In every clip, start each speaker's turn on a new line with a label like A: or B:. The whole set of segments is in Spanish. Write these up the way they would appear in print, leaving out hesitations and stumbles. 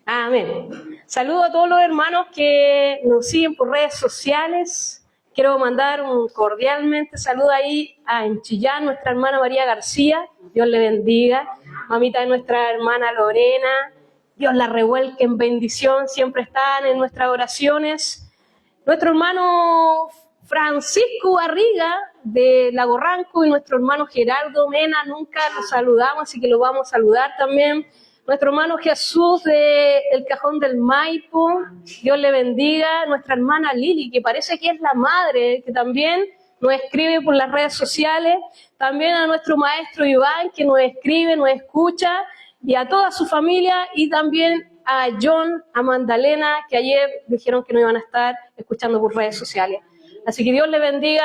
A: Amén. Saludo a todos los hermanos que nos siguen por redes sociales. Quiero mandar un cordialmente saludo ahí en Chillán, nuestra hermana María García. Dios le bendiga. Mamita de nuestra hermana Lorena. Dios la revuelque en bendición. Siempre están en nuestras oraciones. Nuestro hermano Francisco Barriga de Lago Ranco y nuestro hermano Gerardo Mena, nunca los saludamos, así que lo vamos a saludar también. Nuestro hermano Jesús de El Cajón del Maipo, Dios le bendiga. Nuestra hermana Lili, que parece que es la madre, que también nos escribe por las redes sociales. También a nuestro maestro Iván, que nos escribe, nos escucha, y a toda su familia, y también a John, a Magdalena, que ayer dijeron que no iban a estar escuchando por redes sociales. Así que Dios le bendiga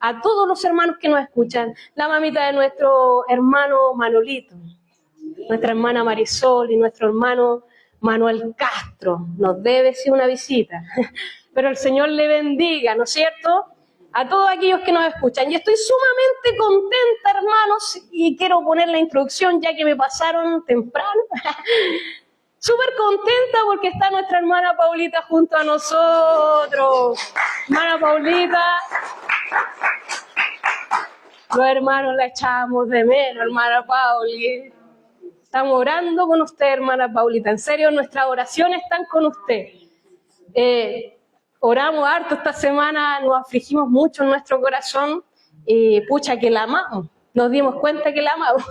A: a todos los hermanos que nos escuchan. La mamita de nuestro hermano Manolito, nuestra hermana Marisol y nuestro hermano Manuel Castro. Nos debe sí una visita. Pero el Señor le bendiga, ¿no es cierto? A todos aquellos que nos escuchan. Y estoy sumamente contenta, hermanos, y quiero poner la introducción ya que me pasaron temprano. Súper contenta porque está nuestra hermana Paulita junto a nosotros. Hermana Paulita, los hermanos la echamos de menos, hermana Pauli. Estamos orando con usted, hermana Paulita. En serio, nuestras oraciones están con usted. Oramos harto esta semana, nos afligimos mucho en nuestro corazón. Pucha, que la amamos. Nos dimos cuenta que la amamos.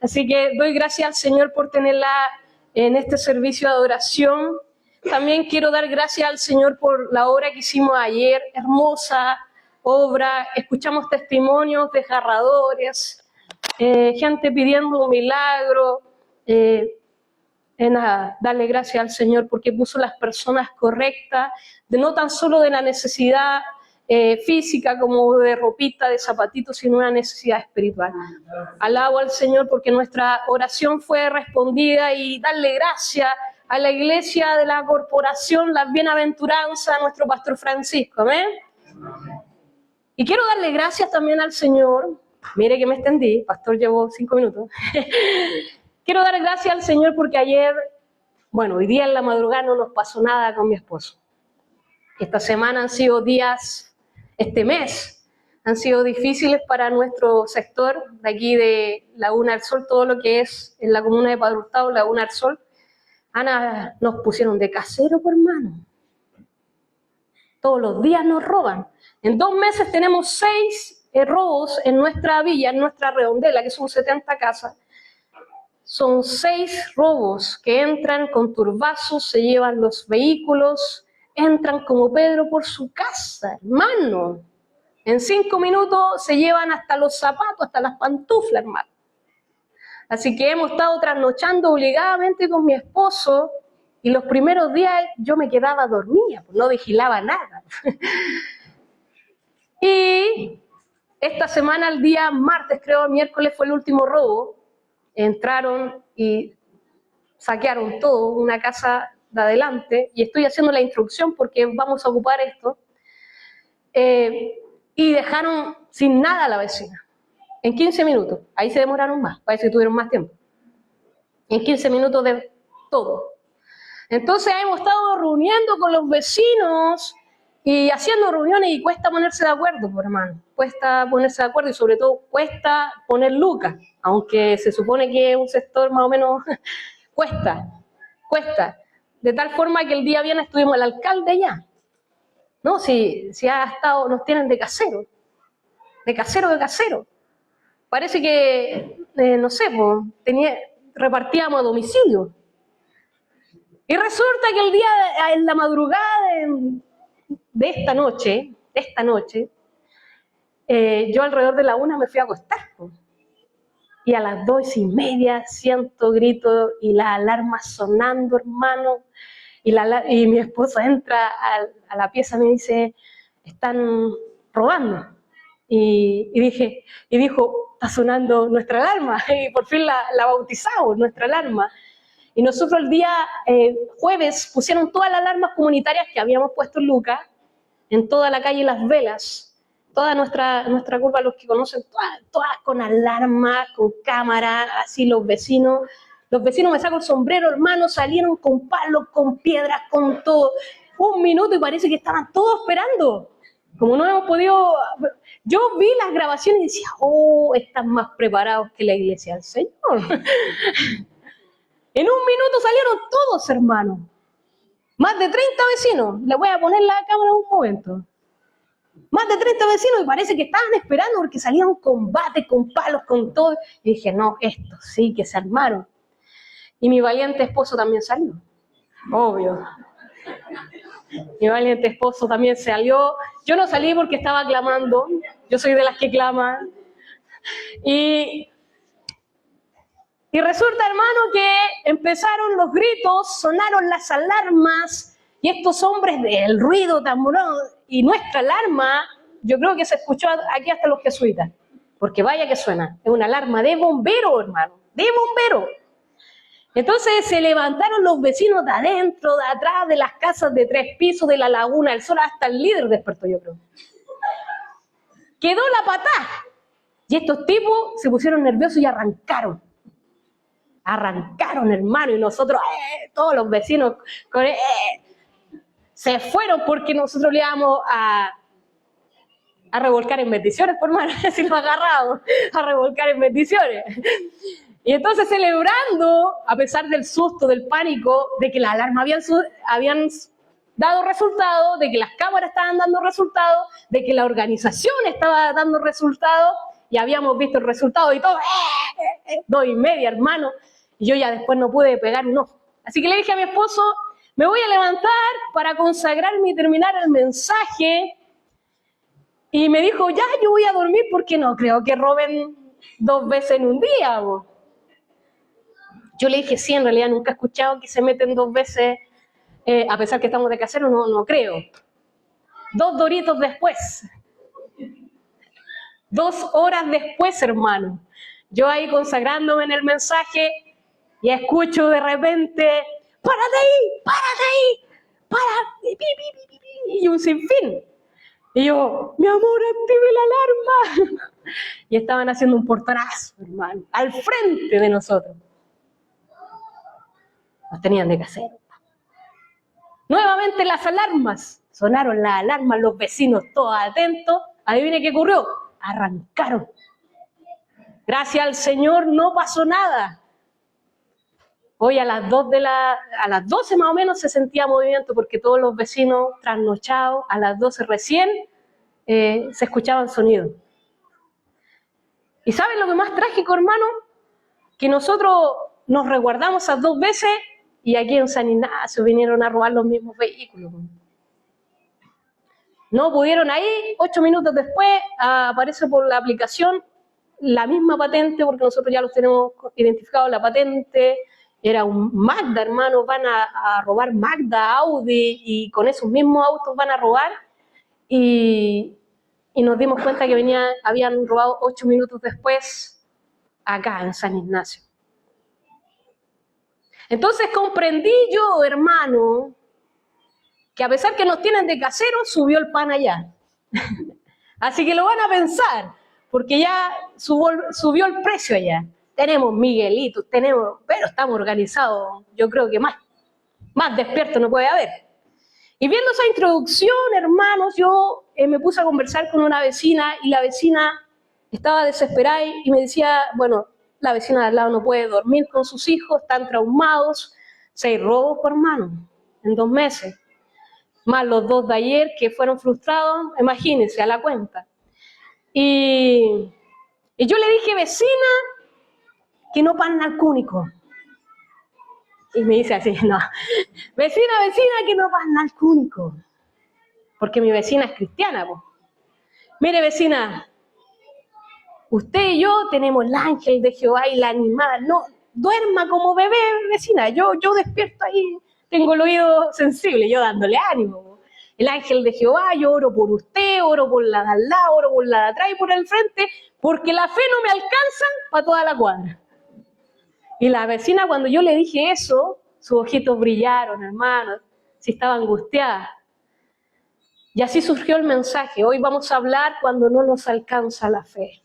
A: Así que doy gracias al Señor por tenerla en este servicio de adoración. También quiero dar gracias al Señor por la obra que hicimos ayer, hermosa obra. Escuchamos testimonios desgarradores, gente pidiendo un milagro. Nada, darle gracias al Señor porque puso las personas correctas, no tan solo de la necesidad física como de ropita, de zapatitos, sino una necesidad espiritual. Alabo al Señor porque nuestra oración fue respondida y darle gracias a la iglesia de la corporación, las bienaventuranzas, a nuestro pastor Francisco, amén. Y quiero darle gracias también al Señor. Mire que me extendí, pastor llevó 5 minutos. Quiero dar gracias al Señor porque ayer, hoy día en la madrugada no nos pasó nada con mi esposo. Esta semana han sido días, este mes, han sido difíciles para nuestro sector de aquí de Laguna del Sol, todo lo que es en la comuna de Padre Hurtado, Laguna del Sol. Ana, nos pusieron de casero, por hermano. Todos los días nos roban. En 2 meses tenemos 6 robos en nuestra villa, en nuestra redondela, que son 70 casas. Son 6 robos que entran con turbazos, se llevan los vehículos, entran como Pedro por su casa, hermano. En 5 minutos se llevan hasta los zapatos, hasta las pantuflas, hermano. Así que hemos estado trasnochando obligadamente con mi esposo y los primeros días yo me quedaba dormida, pues no vigilaba nada. Y esta semana, el día martes, creo, miércoles, fue el último robo. Entraron y saquearon todo, una casa de adelante, y estoy haciendo la introducción porque vamos a ocupar esto, y dejaron sin nada a la vecina. En 15 minutos, ahí se demoraron más, parece que tuvieron más tiempo. En 15 minutos de todo. Entonces hemos estado reuniendo con los vecinos y haciendo reuniones y cuesta ponerse de acuerdo, por hermano. Cuesta ponerse de acuerdo y sobre todo cuesta poner lucas, aunque se supone que es un sector más o menos cuesta. De tal forma que el día viernes estuvimos el alcalde allá. No, si ha estado, nos tienen de casero. Parece que, no sé, repartíamos a domicilio. Y resulta que el día, en la madrugada de esta noche, yo alrededor de la 1 me fui a acostar. Y a las 2:30 siento gritos y las alarmas sonando, hermano. Y mi esposo entra a la pieza y me dice, están robando. Y dijo, está sonando nuestra alarma. Y por fin la bautizamos, nuestra alarma. Y nosotros el día jueves pusieron todas las alarmas comunitarias que habíamos puesto en Lucas, en toda la calle Las Velas, toda nuestra curva, los que conocen, todas con alarmas, con cámaras, así los vecinos Los vecinos, me saco el sombrero, hermano, salieron con palos, con piedras, con todo. Un minuto y parece que estaban todos esperando. Como no hemos podido... Yo vi las grabaciones y decía, oh, están más preparados que la iglesia del Señor. En un minuto salieron todos, hermano. Más de 30 vecinos. Le voy a poner la cámara un momento. Más de 30 vecinos y parece que estaban esperando porque salían combates, con palos, con todo. Y dije, no, estos sí que se armaron. Y mi valiente esposo también salió. Obvio. Mi valiente esposo también salió. Yo no salí porque estaba clamando. Yo soy de las que claman. Y resulta, hermano, que empezaron los gritos, sonaron las alarmas, y estos hombres del ruido tan bueno, y nuestra alarma, yo creo que se escuchó aquí hasta los jesuitas, porque vaya que suena, es una alarma de bombero, hermano, de bombero. Entonces se levantaron los vecinos de adentro, de atrás, de las casas de 3 pisos, de la Laguna del Sol, hasta el líder despertó, yo creo. Quedó la patada, y estos tipos se pusieron nerviosos y arrancaron. Arrancaron, hermano, y nosotros, todos los vecinos, se fueron porque nosotros le íbamos a revolcar en bendiciones, por hermano, si nos agarramos, a revolcar en bendiciones. Y entonces celebrando, a pesar del susto, del pánico, de que las alarmas habían dado resultado, de que las cámaras estaban dando resultado, de que la organización estaba dando resultado, y habíamos visto el resultado y todo, 2:30, hermano. Y yo ya después no pude pegar un ojo. Así que le dije a mi esposo, me voy a levantar para consagrarme y terminar el mensaje. Y me dijo, ya, yo voy a dormir porque no creo que roben 2 veces en un día. Bo. Yo le dije, sí, en realidad nunca he escuchado que se meten 2 veces, a pesar que estamos de casero, no creo. 2 doritos después. 2 horas después, hermano. Yo ahí consagrándome en el mensaje, y escucho de repente, ¡párate ahí! Y un sinfín. Y yo, mi amor, active la alarma. Y estaban haciendo un portonazo, hermano, al frente de nosotros. Nos tenían de casero. Nuevamente las alarmas. Sonaron las alarmas, los vecinos todos atentos. Adivine qué ocurrió. Arrancaron. Gracias al Señor no pasó nada. Hoy a las 12 más o menos se sentía movimiento porque todos los vecinos trasnochados, a las 12 recién se escuchaban sonidos. ¿Y saben lo que más trágico, hermano? Que nosotros nos resguardamos esas 2 veces y aquí en San Ignacio vinieron a robar los mismos vehículos. No pudieron ahí, 8 minutos después aparece por la aplicación la misma patente, porque nosotros ya los tenemos identificados, la patente. Era un Mazda, hermano, van a robar Mazda, Audi, y con esos mismos autos van a robar. Y nos dimos cuenta que habían robado 8 minutos después acá en San Ignacio. Entonces comprendí yo, hermano, que a pesar que nos tienen de casero, subió el pan allá. Así que lo van a pensar, porque ya subió el precio allá. Tenemos Miguelitos, pero estamos organizados, yo creo que más despiertos no puede haber. Y viendo esa introducción, hermanos, yo me puse a conversar con una vecina, y la vecina estaba desesperada y me decía, bueno, la vecina de al lado no puede dormir con sus hijos, están traumados, 6 robos por hermano en 2 meses, más los 2 de ayer que fueron frustrados, imagínense, a la cuenta. Y yo le dije, vecina, que no pan alcúnico. Y me dice así, no, vecina, que no pan alcúnico. Porque mi vecina es cristiana, pues. Mire, vecina, usted y yo tenemos el ángel de Jehová y la animada. No, duerma como bebé, vecina. Yo despierto ahí, tengo el oído sensible, yo dándole ánimo. El ángel de Jehová, yo oro por usted, oro por la de al lado, oro por la de atrás y por el frente, porque la fe no me alcanza para toda la cuadra. Y la vecina, cuando yo le dije eso, sus ojitos brillaron, hermano, si estaba angustiada. Y así surgió el mensaje. Hoy vamos a hablar cuando no nos alcanza la fe.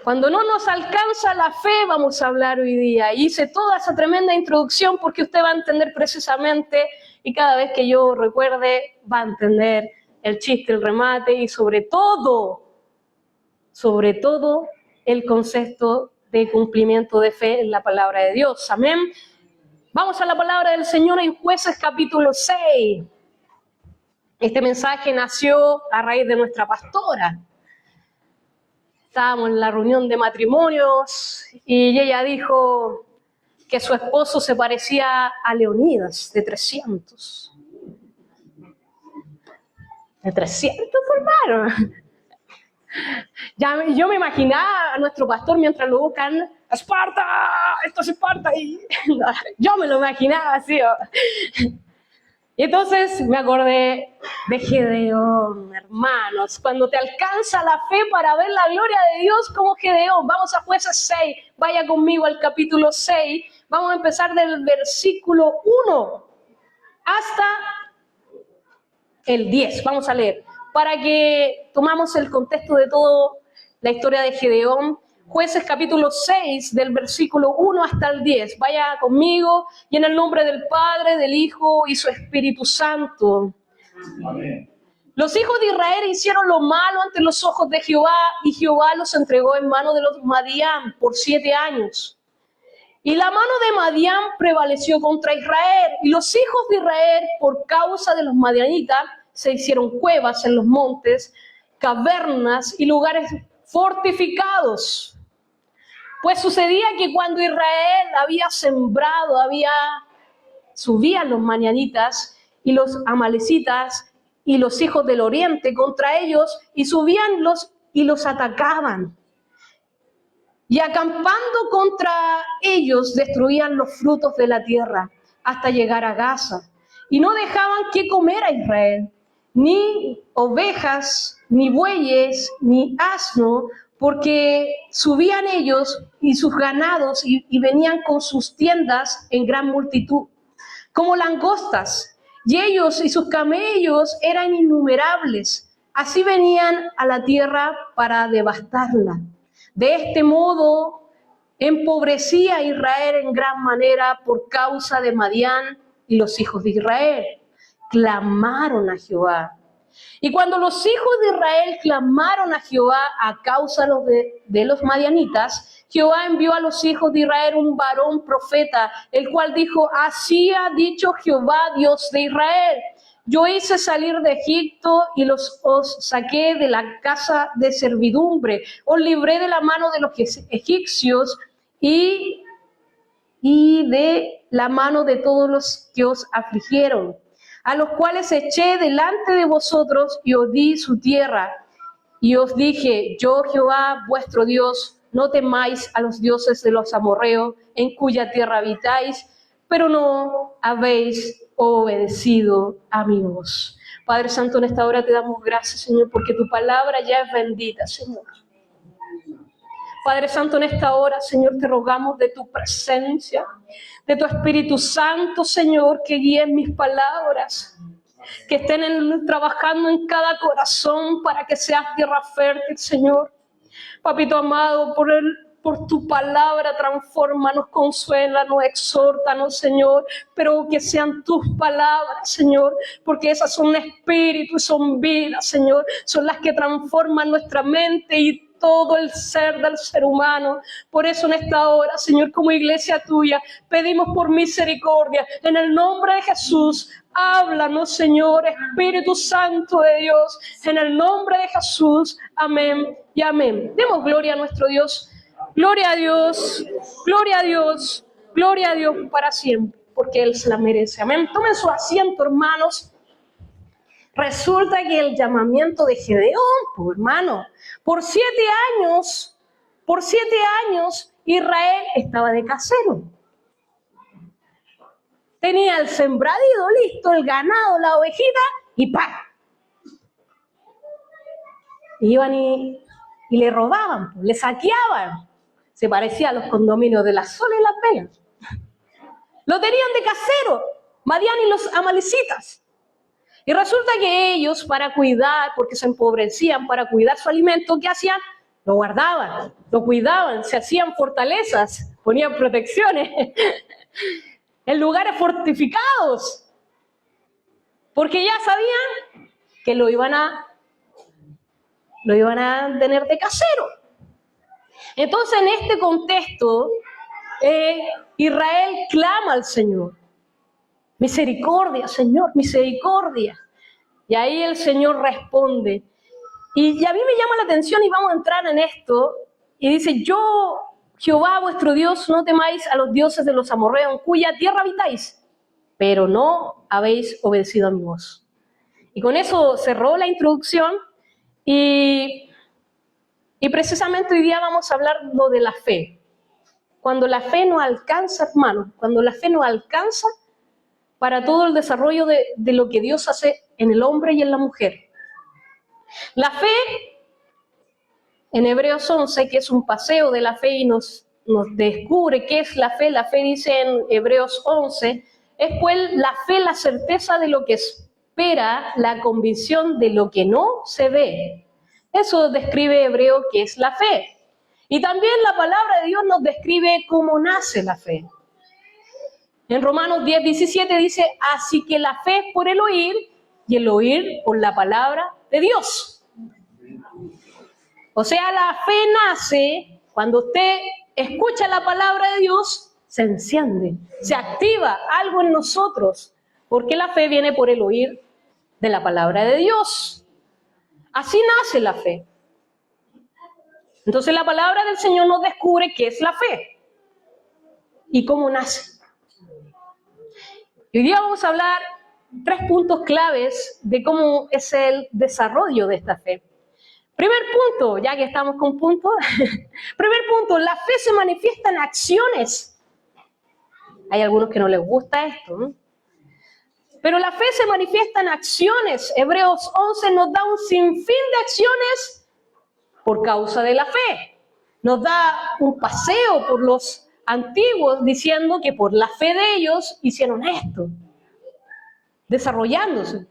A: Cuando no nos alcanza la fe, vamos a hablar hoy día. Y hice toda esa tremenda introducción porque usted va a entender precisamente, y cada vez que yo recuerde, va a entender el chiste, el remate y sobre todo, el concepto de cumplimiento de fe en la palabra de Dios. Amén. Vamos a la palabra del Señor en Jueces capítulo 6. Este mensaje nació a raíz de nuestra pastora. Estábamos en la reunión de matrimonios y ella dijo que su esposo se parecía a Leonidas, de 300. De 300, hermano. Ya, yo me imaginaba a nuestro pastor mientras lo buscan, ¡Esparta! ¡Esto es Esparta! Y yo me lo imaginaba así. Y entonces me acordé de Gedeón, hermanos, cuando te alcanza la fe para ver la gloria de Dios como Gedeón. Vamos a Jueces 6, vaya conmigo al capítulo 6, vamos a empezar del versículo 1 hasta el 10, vamos a leer, para que tomamos el contexto de toda la historia de Gedeón. Jueces capítulo 6, del versículo 1 hasta el 10. Vaya conmigo, y en el nombre del Padre, del Hijo y su Espíritu Santo. Amén. Los hijos de Israel hicieron lo malo ante los ojos de Jehová, y Jehová los entregó en mano de los Madián por 7 años. Y la mano de Madián prevaleció contra Israel, y los hijos de Israel, por causa de los madianitas, se hicieron cuevas en los montes, cavernas y lugares fortificados. Pues sucedía que cuando Israel había sembrado, subían los madianitas y los amalecitas y los hijos del oriente contra ellos, y subían y los atacaban. Y acampando contra ellos, destruían los frutos de la tierra hasta llegar a Gaza. Y no dejaban que comer a Israel, ni ovejas, ni bueyes, ni asno, porque subían ellos y sus ganados y venían con sus tiendas en gran multitud, como langostas, y ellos y sus camellos eran innumerables. Así venían a la tierra para devastarla. De este modo empobrecía a Israel en gran manera por causa de Madián, y los hijos de Israel clamaron a Jehová. Y cuando los hijos de Israel clamaron a Jehová a causa de los madianitas, Jehová envió a los hijos de Israel un varón profeta, el cual dijo: así ha dicho Jehová, Dios de Israel: yo hice salir de Egipto y os saqué de la casa de servidumbre, os libré de la mano de los egipcios y de la mano de todos los que os afligieron, a los cuales eché delante de vosotros y os di su tierra. Y os dije: yo Jehová vuestro Dios, no temáis a los dioses de los amorreos, en cuya tierra habitáis, pero no habéis obedecido a mi voz. Padre Santo, en esta hora te damos gracias, Señor, porque tu palabra ya es bendita, Señor. Padre Santo, en esta hora, Señor, te rogamos de tu presencia, de tu Espíritu Santo, Señor, que guíen mis palabras, que estén trabajando en cada corazón para que seas tierra fértil, Señor. Papito amado, por tu palabra, transfórmanos, consuélanos, exhórtanos, Señor, pero que sean tus palabras, Señor, porque esas son espíritu y son vida, Señor, son las que transforman nuestra mente y todo el ser del ser humano. Por eso en esta hora, Señor, como iglesia tuya, pedimos por misericordia, en el nombre de Jesús. Háblanos, Señor, Espíritu Santo de Dios, en el nombre de Jesús. Amén y amén. Demos gloria a nuestro Dios. Gloria a Dios, gloria a Dios, gloria a Dios para siempre, porque Él se la merece. Amén. Tomen su asiento, hermanos. Resulta que el llamamiento de Gedeón, pues, hermano, por 7 años Israel estaba de casero. Tenía el sembradío listo, el ganado, la ovejita, y ¡pam! Iban y le robaban, le saqueaban. Se parecía a los condominios de la Sol y Las Vegas. Lo tenían de casero, Madián y los amalecitas. Y resulta que ellos, para cuidar, porque se empobrecían, para cuidar su alimento, ¿qué hacían? lo guardaban, lo cuidaban, se hacían fortalezas, ponían protecciones en lugares fortificados, porque ya sabían que lo iban a tener de casero. Entonces, en este contexto, Israel clama al Señor. Misericordia, Señor, misericordia. Y ahí el Señor responde. Y a mí me llama la atención, y vamos a entrar en esto, y dice: yo, Jehová vuestro Dios, no temáis a los dioses de los amorreos, en cuya tierra habitáis, pero no habéis obedecido a mi voz. Y con eso cerró la introducción, y precisamente hoy día vamos a hablar de la fe. Cuando la fe no alcanza, hermanos, cuando la fe no alcanza para todo el desarrollo de lo que Dios hace en el hombre y en la mujer. La fe, en Hebreos 11, que es un paseo de la fe y nos descubre qué es la fe. La fe, dice en Hebreos 11, es pues la fe, la certeza de lo que espera, la convicción de lo que no se ve. Eso describe Hebreo que es la fe. Y también la palabra de Dios nos describe cómo nace la fe. En Romanos 10:17 dice: así que la fe es por el oír, y el oír por la palabra de Dios. O sea, la fe nace cuando usted escucha la palabra de Dios, se enciende, se activa algo en nosotros, porque la fe viene por el oír de la palabra de Dios. Así nace la fe. Entonces la palabra del Señor nos descubre qué es la fe y cómo nace. Y hoy día vamos a hablar 3 puntos claves de cómo es el desarrollo de esta fe. Primer punto, ya que estamos con puntos. Primer punto, la fe se manifiesta en acciones. Hay algunos que no les gusta esto, ¿no? Pero la fe se manifiesta en acciones. Hebreos 11 nos da un sinfín de acciones por causa de la fe. Nos da un paseo por los antiguos diciendo que por la fe de ellos hicieron esto, desarrollándose.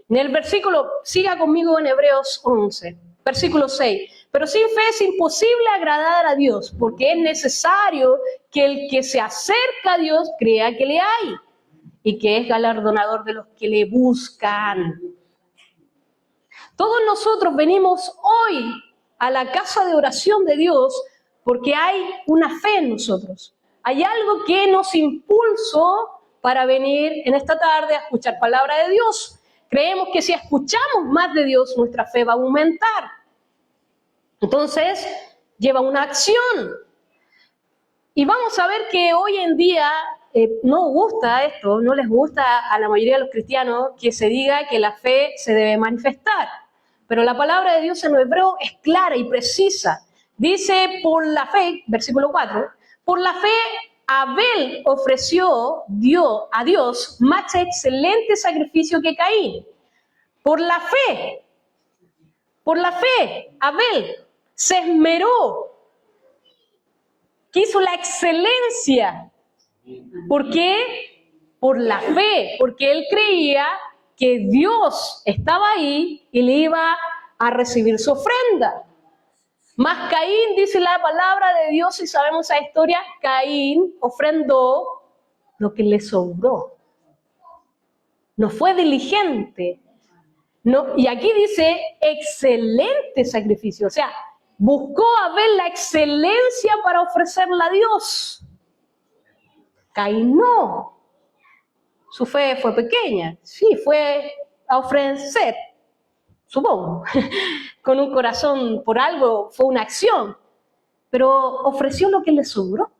A: En el versículo, siga conmigo en Hebreos 11, versículo 6. Pero sin fe es imposible agradar a Dios, porque es necesario que el que se acerca a Dios crea que le hay y que es galardonador de los que le buscan. Todos nosotros venimos hoy a la casa de oración de Dios porque hay una fe en nosotros. Hay algo que nos impulsó para venir en esta tarde a escuchar palabra de Dios. Creemos que si escuchamos más de Dios, nuestra fe va a aumentar. Entonces, lleva una acción. Y vamos a ver que hoy en día no gusta esto, no les gusta a la mayoría de los cristianos que se diga que la fe se debe manifestar. Pero la palabra de Dios en hebreo es clara y precisa. Dice: por la fe, versículo 4, por la fe Abel ofreció a Dios más excelente sacrificio que Caín. Por la fe, Abel se esmeró, quiso la excelencia. ¿Por qué? Por la fe, porque él creía que Dios estaba ahí y le iba a recibir su ofrenda. Mas Caín, dice la palabra de Dios, y sabemos esa historia, Caín ofrendó lo que le sobró. No fue diligente. No, y aquí dice excelente sacrificio, o sea, buscó Abel la excelencia para ofrecerla a Dios. Caín no. Su fe fue pequeña, sí, fue a ofrecer, supongo, con un corazón por algo, fue una acción, pero ofreció lo que le sobró.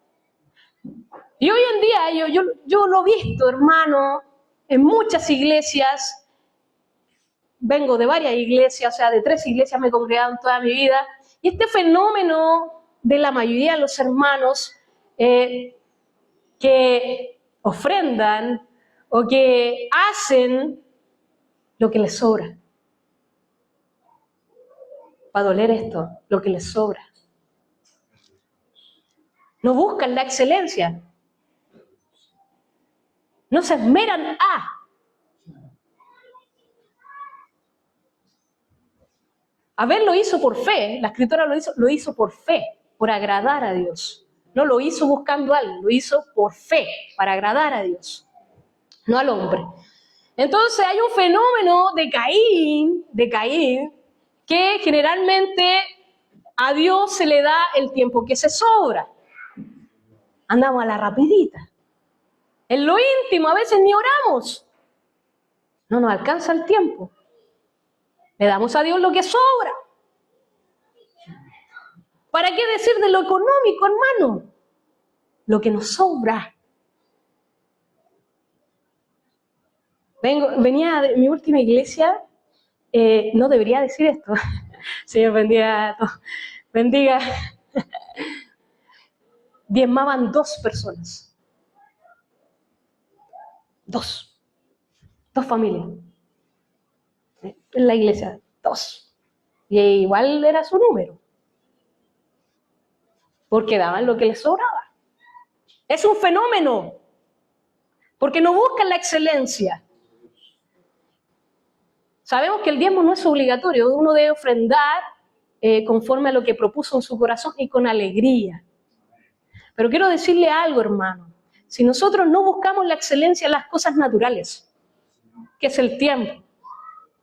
A: Y hoy en día yo lo he visto, hermano, en muchas iglesias. Vengo de varias iglesias, o sea, de 3 iglesias me he congregado en toda mi vida, y este fenómeno de la mayoría de los hermanos que ofrendan o que hacen lo que les sobra. Va a doler esto, lo que les sobra. No buscan la excelencia. No se esmeran a. Abel lo hizo por fe, la escritora lo hizo por fe, por agradar a Dios. No lo hizo buscando algo, lo hizo por fe, para agradar a Dios, no al hombre. Entonces hay un fenómeno de Caín, que generalmente a Dios se le da el tiempo que se sobra. Andamos a la rapidita. En lo íntimo a veces ni oramos. No nos alcanza el tiempo. Le damos a Dios lo que sobra. ¿Para qué decir de lo económico, hermano? Lo que nos sobra. Venía de mi última iglesia, no debería decir esto. Señor, bendiga. Diezmaban 2 personas. 2 familias. En la iglesia, 2. Y igual era su número. Porque daban lo que les sobraba. Es un fenómeno. Porque no buscan la excelencia. Sabemos que el diezmo no es obligatorio. Uno debe ofrendar conforme a lo que propuso en su corazón y con alegría. Pero quiero decirle algo, hermano. Si nosotros no buscamos la excelencia en las cosas naturales, que es el tiempo,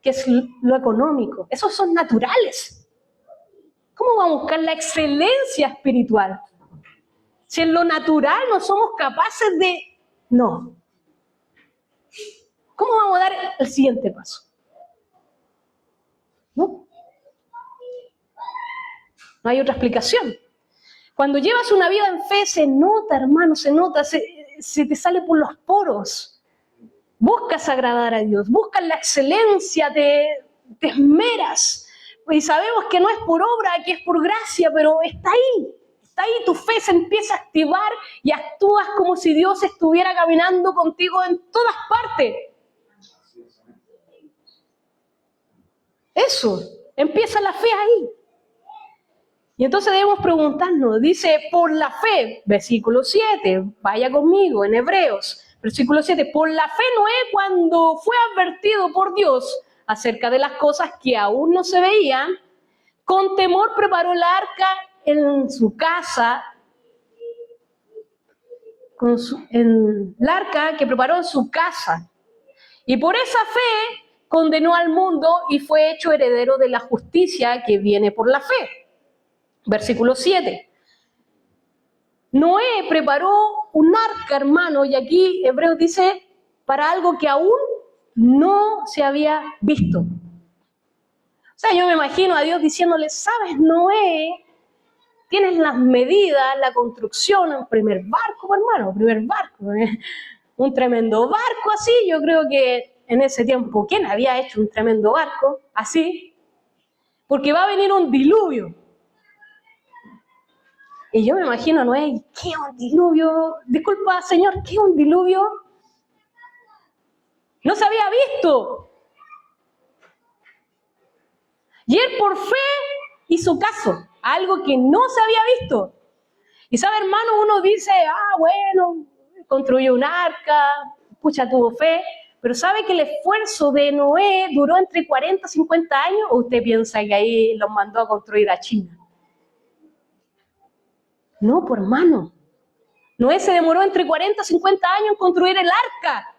A: que es lo económico, esos son naturales. ¿Cómo vamos a buscar la excelencia espiritual? Si en lo natural no somos capaces de... No. ¿Cómo vamos a dar el siguiente paso? ¿No? No hay otra explicación. Cuando llevas una vida en fe, se nota, hermano, se nota, se te sale por los poros. Buscas agradar a Dios, buscas la excelencia, te esmeras. Y sabemos que no es por obra, que es por gracia, pero está ahí, tu fe se empieza a activar y actúas como si Dios estuviera caminando contigo en todas partes. Eso, empieza la fe ahí. Y entonces debemos preguntarnos, dice, por la fe, versículo 7, vaya conmigo en Hebreos, versículo 7, por la fe Noé cuando fue advertido por Dios acerca de las cosas que aún no se veían, con temor preparó el arca en su casa, en el arca que preparó en su casa. Y por esa fe condenó al mundo y fue hecho heredero de la justicia que viene por la fe. Versículo 7. Noé preparó un arca, hermano, y aquí Hebreos dice, para algo que aún no se había visto. O sea, yo me imagino a Dios diciéndole, ¿sabes, Noé? Tienes las medidas, la construcción, un primer barco, hermano, un tremendo barco así. Yo creo que en ese tiempo, ¿quién había hecho un tremendo barco así? Porque va a venir un diluvio. Y yo me imagino a Noé, ¿qué es un diluvio? Disculpa, Señor, ¿qué es un diluvio? No se había visto. Y él por fe hizo caso a algo que no se había visto. Y sabe, hermano, uno dice, bueno, construyó un arca, pucha, tuvo fe. Pero ¿sabe que el esfuerzo de Noé duró entre 40 y 50 años? ¿O usted piensa que ahí los mandó a construir a China? No, pues hermano. Noé se demoró entre 40 y 50 años en construir el arca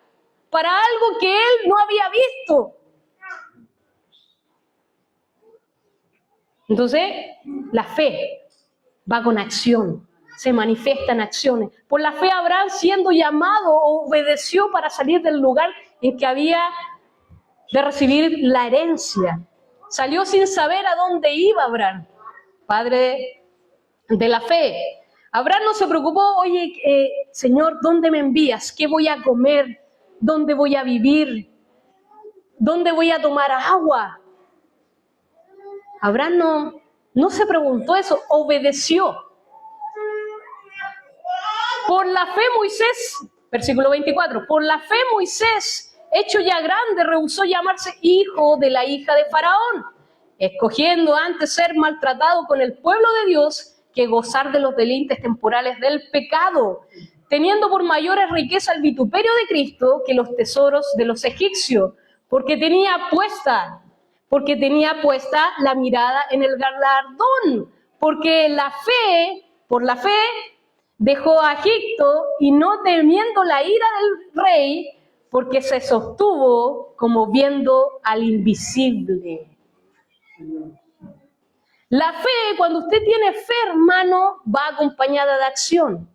A: para algo que él no había visto. Entonces, la fe va con acción, se manifiesta en acciones. Por la fe Abraham, siendo llamado, obedeció para salir del lugar en que había de recibir la herencia. Salió sin saber a dónde iba Abraham, padre de la fe. Abraham no se preocupó, oye, Señor, ¿dónde me envías? ¿Qué voy a comer? ¿Dónde voy a vivir? ¿Dónde voy a tomar agua? Abraham no se preguntó eso, obedeció. Por la fe Moisés, versículo 24, por la fe Moisés, hecho ya grande, rehusó llamarse hijo de la hija de Faraón, escogiendo antes ser maltratado con el pueblo de Dios que gozar de los deleites temporales del pecado, teniendo por mayores riquezas el vituperio de Cristo que los tesoros de los egipcios, porque tenía puesta porque tenía puesta la mirada en el galardón, porque por la fe, dejó a Egipto y no temiendo la ira del rey, porque se sostuvo como viendo al invisible. La fe, cuando usted tiene fe, hermano, va acompañada de acción.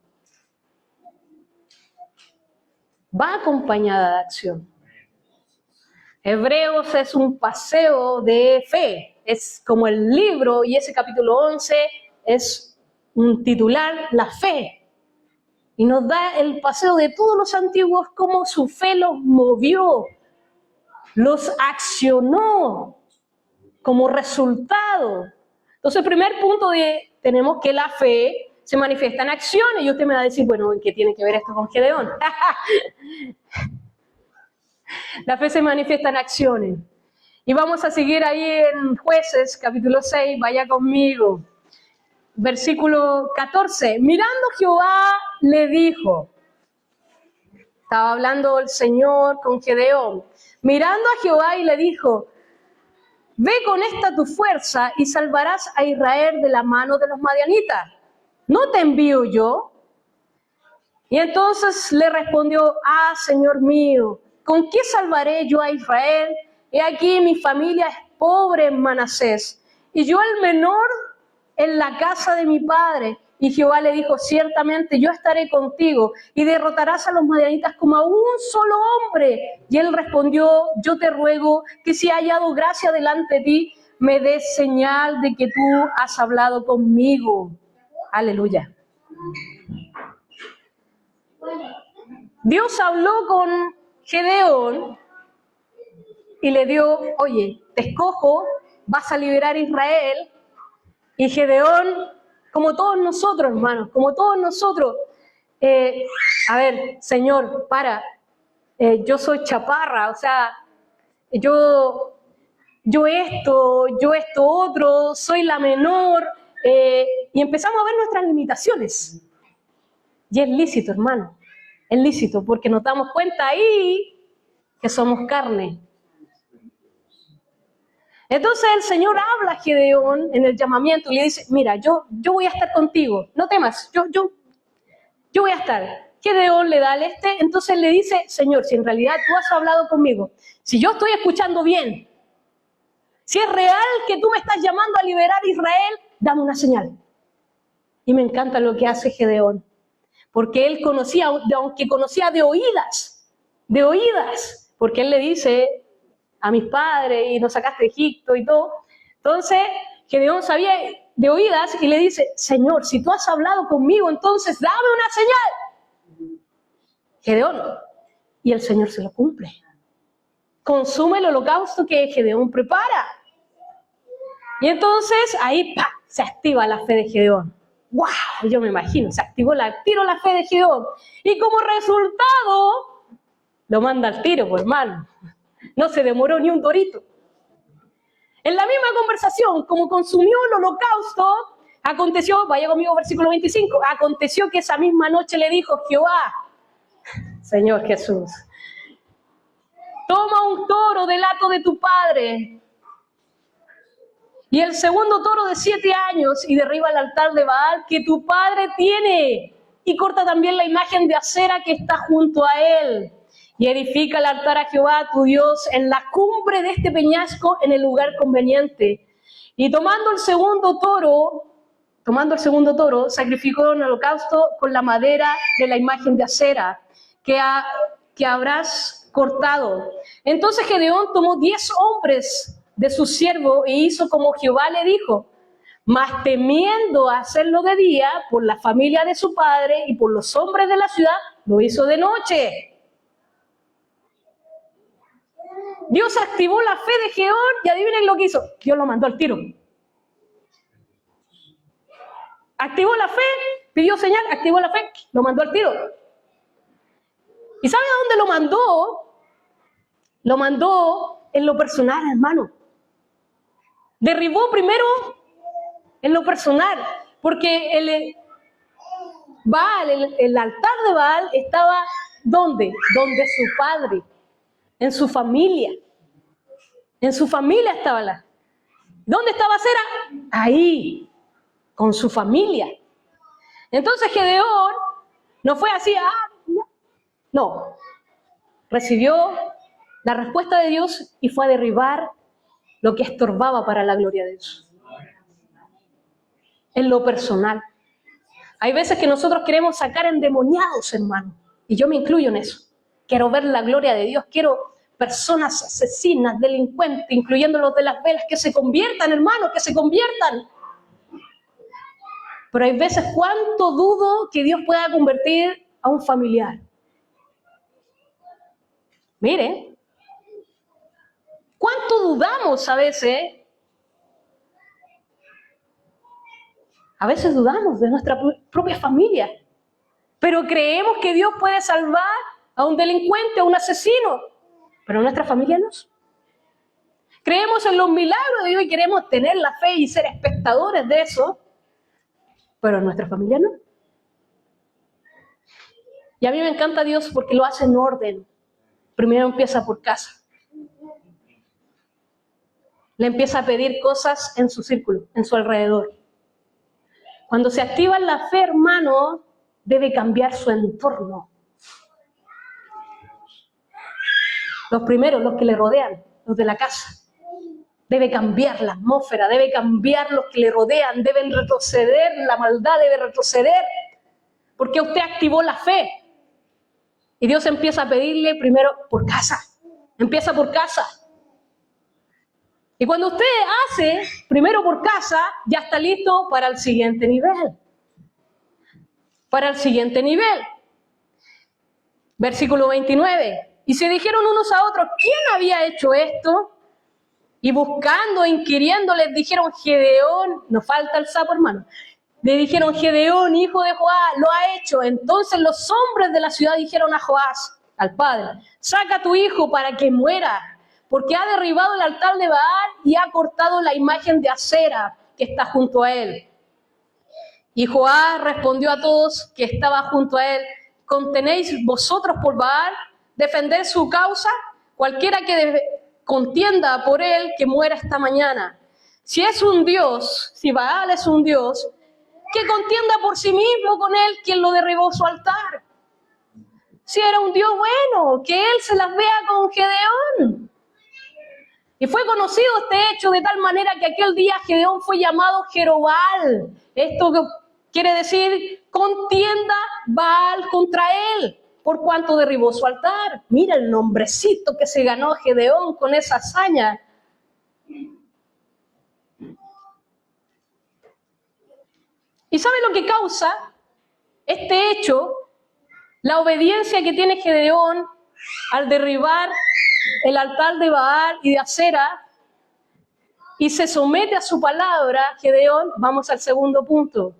A: Va acompañada de acción. Hebreos es un paseo de fe, es como el libro, y ese capítulo 11 es un titular, la fe. Y nos da el paseo de todos los antiguos, cómo su fe los movió, los accionó como resultado. Entonces, el primer punto tenemos que la fe se manifiesta en acciones. Y usted me va a decir, bueno, ¿en qué tiene que ver esto con Gedeón? La fe se manifiesta en acciones. Y vamos a seguir ahí en Jueces, capítulo 6, vaya conmigo. Versículo 14. Mirando Jehová le dijo, estaba hablando el Señor con Gedeón, mirando a Jehová y le dijo, ve con esta tu fuerza y salvarás a Israel de la mano de los madianitas. ¿No te envío yo? Y entonces le respondió, Señor mío, ¿con qué salvaré yo a Israel? He aquí mi familia es pobre en Manasés, y yo el menor en la casa de mi padre. Y Jehová le dijo, ciertamente yo estaré contigo, y derrotarás a los madianitas como a un solo hombre. Y él respondió, yo te ruego que si he hallado gracia delante de ti, me des señal de que tú has hablado conmigo. Aleluya. Dios habló con Gedeón y le dio, oye, te escojo, vas a liberar a Israel. Y Gedeón, como todos nosotros, hermanos, como todos nosotros, a ver, Señor, yo soy chaparra, o sea, yo esto otro, soy la menor, y empezamos a ver nuestras limitaciones. Y es lícito, hermano, es lícito, porque nos damos cuenta ahí que somos carne. Entonces el Señor habla a Gedeón en el llamamiento y le dice, mira, yo voy a estar contigo, no temas, yo voy a estar. Gedeón le da entonces le dice, Señor, si en realidad tú has hablado conmigo, si yo estoy escuchando bien, si es real que tú me estás llamando a liberar a Israel, dame una señal. Y me encanta lo que hace Gedeón, porque él conocía, aunque conocía de oídas, porque él le dice a mis padres y nos sacaste de Egipto y todo. Entonces, Gedeón sabía de oídas y le dice, Señor, si tú has hablado conmigo, entonces dame una señal. Gedeón, y el Señor se lo cumple. Consume el holocausto que Gedeón prepara. Y entonces ahí se activa la fe de Gedeón. ¡Wow! Yo me imagino, se activó la fe de Gedeón. Y como resultado, lo manda al tiro, pues, hermano. No se demoró ni un dorito. En la misma conversación, como consumió el holocausto, aconteció, vaya conmigo, versículo 25, aconteció que esa misma noche le dijo Jehová, Señor Jesús, toma un toro del hato de tu padre y el segundo toro de 7 años y derriba el altar de Baal que tu padre tiene y corta también la imagen de acera que está junto a él. Y edifica el altar a Jehová tu Dios en la cumbre de este peñasco en el lugar conveniente. Y tomando el segundo toro, sacrificó un holocausto con la madera de la imagen de acera que habrás cortado. Entonces Gedeón tomó 10 hombres de su siervo e hizo como Jehová le dijo. Mas temiendo hacerlo de día por la familia de su padre y por los hombres de la ciudad, lo hizo de noche. Dios activó la fe de Gedeón y adivinen lo que hizo. Dios lo mandó al tiro. Activó la fe, pidió señal, activó la fe, lo mandó al tiro. ¿Y sabe a dónde lo mandó? Lo mandó en lo personal, hermano. Derribó primero en lo personal, porque el altar de Baal estaba ¿dónde? Donde su padre, en su familia. En su familia estaba la. ¿Dónde estaba Sera? Ahí, con su familia. Entonces Gedeón no fue así, no. Recibió la respuesta de Dios y fue a derribar lo que estorbaba para la gloria de Dios. En lo personal. Hay veces que nosotros queremos sacar endemoniados, hermano, y yo me incluyo en eso. Quiero ver la gloria de Dios, quiero personas asesinas, delincuentes, incluyendo los de las velas, que se conviertan, hermano, que se conviertan. Pero hay veces, ¿cuánto dudo que Dios pueda convertir a un familiar? Mire, ¿cuánto dudamos a veces? A veces dudamos de nuestra propia familia, pero creemos que Dios puede salvar a un delincuente, a un asesino, pero nuestra familia no. Creemos en los milagros de Dios y queremos tener la fe y ser espectadores de eso, pero nuestra familia no. Y a mí me encanta Dios porque lo hace en orden. Primero empieza por casa. Le empieza a pedir cosas en su círculo, en su alrededor. Cuando se activa la fe, hermano, debe cambiar su entorno. Los primeros, los que le rodean, los de la casa. Debe cambiar la atmósfera, debe cambiar los que le rodean, deben retroceder, la maldad debe retroceder, porque usted activó la fe. Y Dios empieza a pedirle primero por casa, empieza por casa. Y cuando usted hace primero por casa, ya está listo para el siguiente nivel. Para el siguiente nivel. Versículo 29. Y se dijeron unos a otros, ¿quién había hecho esto? Y buscando, inquiriendo, les dijeron, Gedeón, nos falta el sapo, hermano. Le dijeron, Gedeón, hijo de Joás, lo ha hecho. Entonces los hombres de la ciudad dijeron a Joás, al padre, saca a tu hijo para que muera, porque ha derribado el altar de Baal y ha cortado la imagen de Acera que está junto a él. Y Joás respondió a todos que estaba junto a él, ¿contenéis vosotros por Baal defender su causa? Cualquiera que contienda por él, que muera esta mañana. Si es un Dios, si Baal es un Dios, que contienda por sí mismo con él, quien lo derribó su altar. Si era un Dios bueno, que él se las vea con Gedeón. Y fue conocido este hecho de tal manera que aquel día Gedeón fue llamado Jerobal. Esto quiere decir, contienda Baal contra él, por cuanto derribó su altar. Mira el nombrecito que se ganó Gedeón con esa hazaña. ¿Y sabe lo que causa este hecho? La obediencia que tiene Gedeón al derribar el altar de Baal y de Acera y se somete a su palabra, Gedeón. Vamos al segundo punto.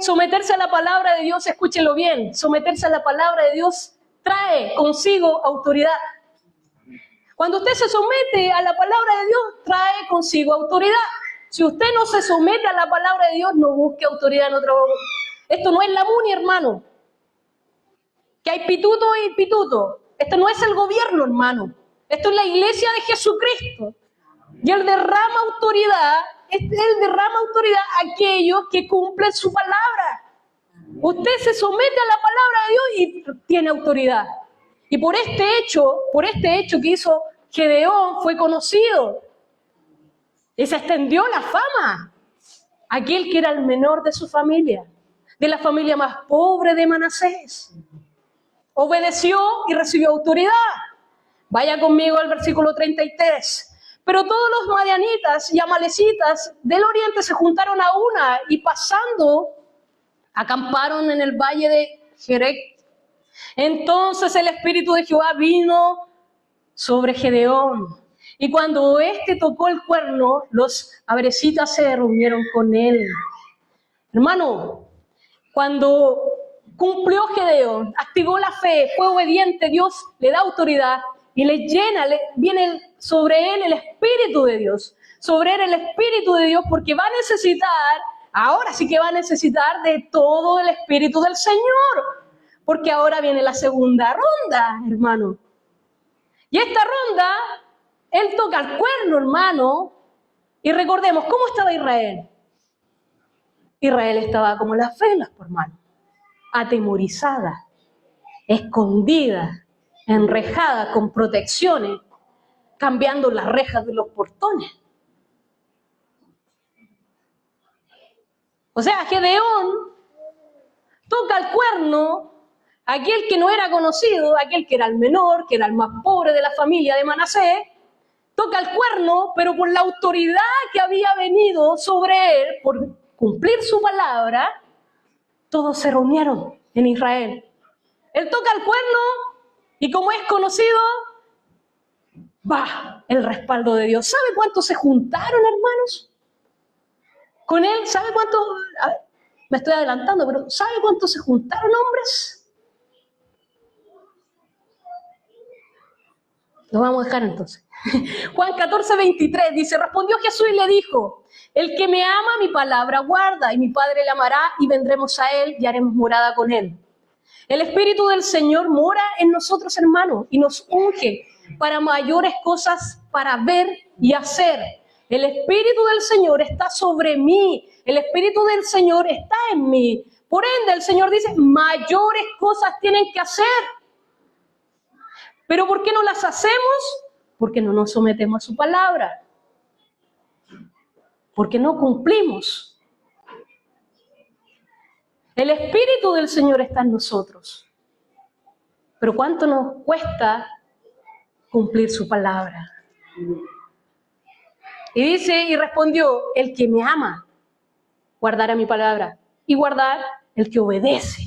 A: Someterse a la palabra de Dios, escúchelo bien, someterse a la palabra de Dios trae consigo autoridad. Cuando usted se somete a la palabra de Dios, trae consigo autoridad. Si usted no se somete a la palabra de Dios, no busque autoridad en otro. Esto no es la MUNI, hermano. Que hay pituto y pituto. Esto no es el gobierno, hermano. Esto es la iglesia de Jesucristo. Y Él derrama autoridad a aquellos que cumplen su palabra. Usted se somete a la palabra de Dios y tiene autoridad. Y por este hecho que hizo Gedeón, fue conocido. Y se extendió la fama. Aquel que era el menor de su familia, de la familia más pobre de Manasés, obedeció y recibió autoridad. Vaya conmigo al versículo 33. Pero todos los madianitas y amalecitas del oriente se juntaron a una y pasando, acamparon en el valle de Jerec. Entonces el espíritu de Jehová vino sobre Gedeón. Y cuando éste tocó el cuerno, los amalecitas se reunieron con él. Hermano, cuando cumplió Gedeón, activó la fe, fue obediente, Dios le da autoridad y le llena, viene sobre él el Espíritu de Dios. Sobre él el Espíritu de Dios, porque va a necesitar, ahora sí que va a necesitar de todo el Espíritu del Señor. Porque ahora viene la segunda ronda, hermano. Y esta ronda Él toca el cuerno, hermano, y recordemos, ¿cómo estaba Israel? Israel estaba como las velas, por hermano, atemorizada, escondida, enrejada, con protecciones, cambiando las rejas de los portones. O sea, Gedeón toca el cuerno, aquel que no era conocido, aquel que era el menor, que era el más pobre de la familia de Manasés, toca el cuerno, pero por la autoridad que había venido sobre él, por cumplir su palabra, todos se reunieron en Israel. Él toca el cuerno y como es conocido, va el respaldo de Dios. ¿Sabe cuántos se juntaron, hermanos? Con él, ¿sabe cuántos? Me estoy adelantando, pero ¿sabe cuántos se juntaron hombres? Lo vamos a dejar entonces. Juan 14:23 dice, respondió Jesús y le dijo, el que me ama mi palabra guarda, y mi Padre le amará, y vendremos a él y haremos morada con él. El Espíritu del Señor mora en nosotros, hermanos, y nos unge para mayores cosas para ver y hacer. El Espíritu del Señor está sobre mí, el Espíritu del Señor está en mí. Por ende, el Señor dice, mayores cosas tienen que hacer. ¿Pero por qué no las hacemos? Porque no nos sometemos a su palabra. Porque no cumplimos. El Espíritu del Señor está en nosotros. Pero ¿cuánto nos cuesta cumplir su palabra? Y dice, y respondió, el que me ama, guardará mi palabra. Y guardar el que obedece.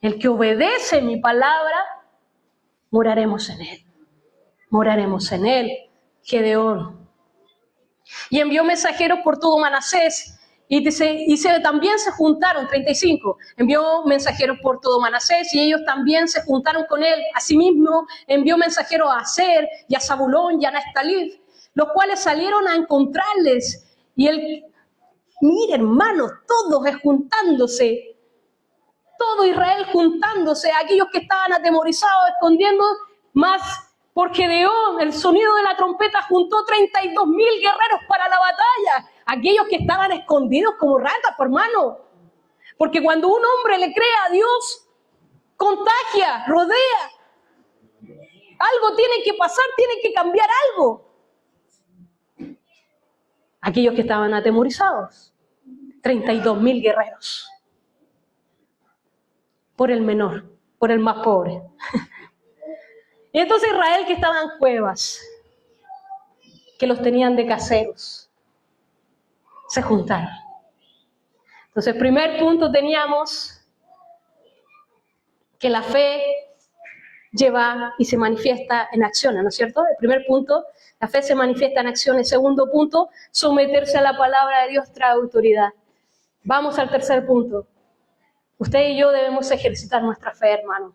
A: El que obedece mi palabra, moraremos en él. Moraremos en él, Gedeón. Y envió mensajeros por todo Manasés. Y también se juntaron, 35, envió mensajeros por todo Manasés y ellos también se juntaron con él. Asimismo, envió mensajeros a Aser y a Zabulón y a Neftalí, los cuales salieron a encontrarles. Y él, mire hermanos, todos juntándose, todo Israel juntándose, aquellos que estaban atemorizados, escondiendo, más por Gedeón, el sonido de la trompeta juntó 32,000 guerreros para la batalla. Aquellos que estaban escondidos como ratas, por hermano. Porque cuando un hombre le cree a Dios, contagia, rodea. Algo tiene que pasar, tiene que cambiar algo. Aquellos que estaban atemorizados, 32,000 guerreros. Por el menor, por el más pobre. Y entonces Israel, que estaba en cuevas, que los tenían de caseros, se juntaron. Entonces, primer punto teníamos que la fe lleva y se manifiesta en acciones, ¿no es cierto? El primer punto, la fe se manifiesta en acciones. Segundo punto, someterse a la palabra de Dios trae autoridad. Vamos al tercer punto. Usted y yo debemos ejercitar nuestra fe, hermano.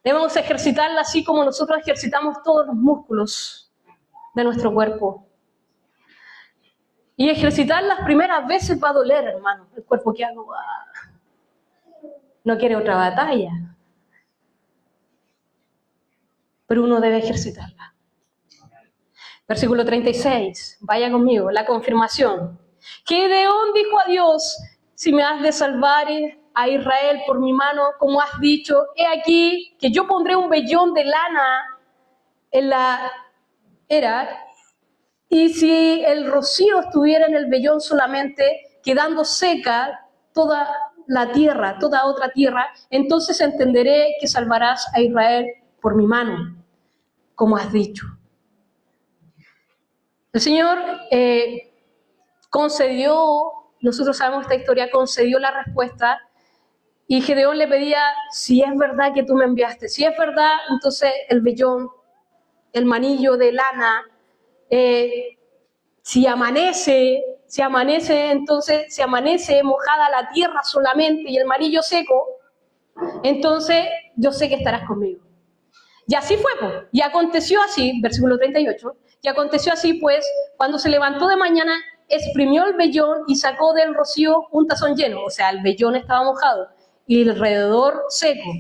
A: Debemos ejercitarla así como nosotros ejercitamos todos los músculos de nuestro cuerpo. Y ejercitar las primeras veces va a doler, hermano. El cuerpo que hago no quiere otra batalla. Pero uno debe ejercitarla. Versículo 36, vaya conmigo, la confirmación. Gedeón dijo a Dios, si me has de salvar a Israel por mi mano, como has dicho, he aquí que yo pondré un vellón de lana en la era, y si el rocío estuviera en el vellón solamente, quedando seca toda la tierra, toda otra tierra, entonces entenderé que salvarás a Israel por mi mano, como has dicho. El Señor concedió, nosotros sabemos esta historia, concedió la respuesta. Y Gedeón le pedía, si es verdad que tú me enviaste, si es verdad, entonces el vellón, el manillo de lana, si amanece, entonces si amanece mojada la tierra solamente y el manillo seco, entonces yo sé que estarás conmigo. Y así fue, pues. Y aconteció así, versículo 38, y aconteció así, pues, cuando se levantó de mañana, exprimió el vellón y sacó del rocío un tazón lleno, o sea, el vellón estaba mojado, y alrededor seco,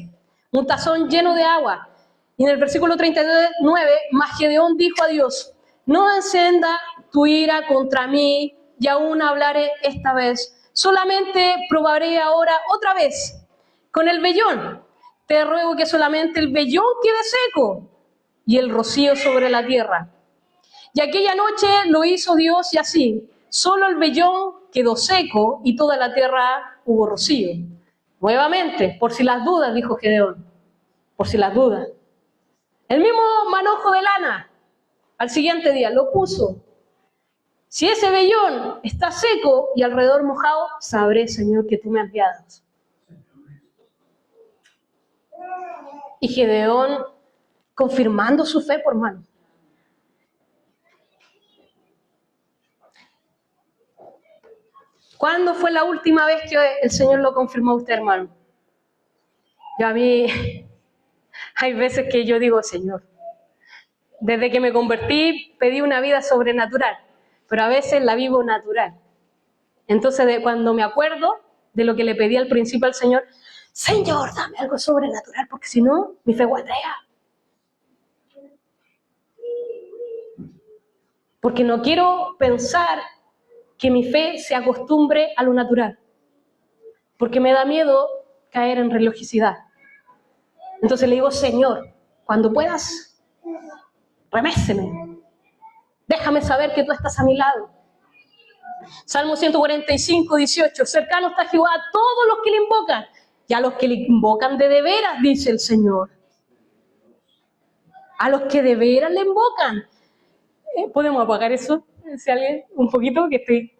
A: un tazón lleno de agua. Y en el versículo 39, mas Gedeón dijo a Dios, no encienda tu ira contra mí, y aún hablaré esta vez. Solamente probaré ahora otra vez con el vellón. Te ruego que solamente el vellón quede seco y el rocío sobre la tierra. Y aquella noche lo hizo Dios y así, solo el vellón quedó seco y toda la tierra hubo rocío. Nuevamente, por si las dudas, dijo Gedeón, por si las dudas. El mismo manojo de lana, al siguiente día, lo puso. Si ese vellón está seco y alrededor mojado, sabré, Señor, que tú me has enviado. Y Gedeón, confirmando su fe, por mano. ¿Cuándo fue la última vez que el Señor lo confirmó a usted, hermano? Yo a mí, hay veces que yo digo, Señor, desde que me convertí pedí una vida sobrenatural, pero a veces la vivo natural. Entonces, cuando me acuerdo de lo que le pedí al principio al Señor, Señor, dame algo sobrenatural, porque si no, mi fe guardea. Porque no quiero pensar que mi fe se acostumbre a lo natural, porque me da miedo caer en religiosidad. Entonces le digo, Señor, cuando puedas, reméceme, déjame saber que tú estás a mi lado. Salmo 145, 18, cercano está Jehová a todos los que le invocan, y a los que le invocan de veras, dice el Señor. A los que de veras le invocan. ¿Podemos apagar eso? Si alguien, un poquito, que estoy...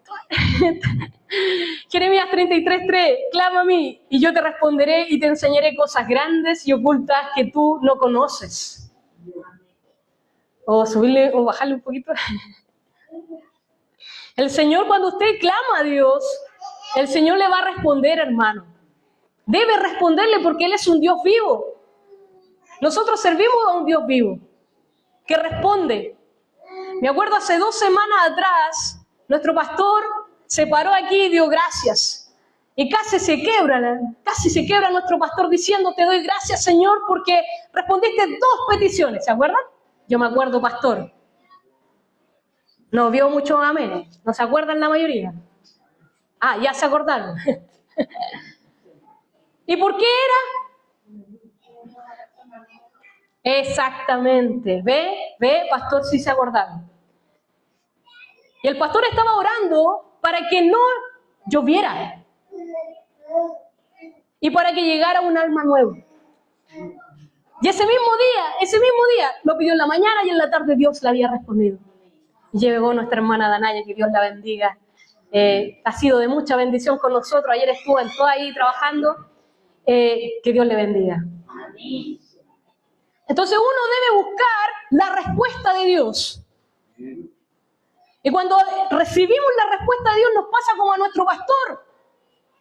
A: Jeremías 33:3, clama a mí y yo te responderé y te enseñaré cosas grandes y ocultas que tú no conoces. O subirle o bajarle un poquito. El Señor, cuando usted clama a Dios, el Señor le va a responder, hermano. Debe responderle porque Él es un Dios vivo. Nosotros servimos a un Dios vivo que responde. Me acuerdo hace 2 semanas atrás, nuestro pastor se paró aquí y dio gracias. Y casi se quebra nuestro pastor diciendo, te doy gracias, Señor, porque respondiste 2 peticiones, ¿se acuerdan? Yo me acuerdo, pastor. No vio muchos amenes, ¿no se acuerdan la mayoría? Ah, ya se acordaron. ¿Y por qué era? Exactamente, ve, pastor, sí se acordaron. Y el pastor estaba orando para que no lloviera y para que llegara un alma nueva. Y ese mismo día, lo pidió en la mañana y en la tarde Dios le había respondido. Y llegó nuestra hermana Danaya, que Dios la bendiga. Ha sido de mucha bendición con nosotros. Ayer estuvo ahí trabajando. Que Dios le bendiga. Entonces uno debe buscar la respuesta de Dios. Y cuando recibimos la respuesta de Dios nos pasa como a nuestro pastor.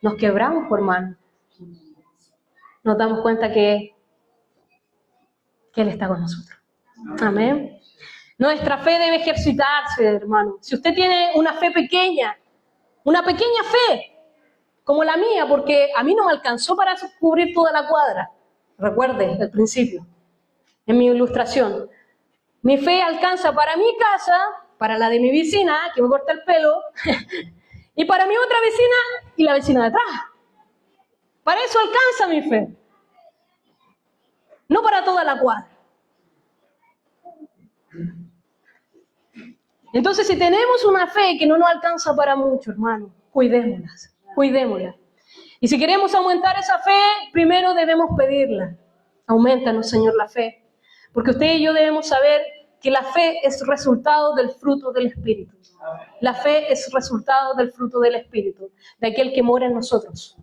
A: Nos quebramos, hermano. Nos damos cuenta que Él está con nosotros. Amén. Nuestra fe debe ejercitarse, hermano. Si usted tiene una fe pequeña, una pequeña fe, como la mía, porque a mí no me alcanzó para cubrir toda la cuadra. Recuerde, al principio, en mi ilustración. Mi fe alcanza para mi casa, para la de mi vecina, que me corta el pelo, y para mi otra vecina y la vecina de atrás. Para eso alcanza mi fe. No para toda la cuadra. Entonces, si tenemos una fe que no nos alcanza para mucho, hermano, cuidémosla. Y si queremos aumentar esa fe, primero debemos pedirla. Aumentanos, Señor, la fe. Porque usted y yo debemos saber que la fe es resultado del fruto del Espíritu. La fe es resultado del fruto del Espíritu, de aquel que mora en nosotros.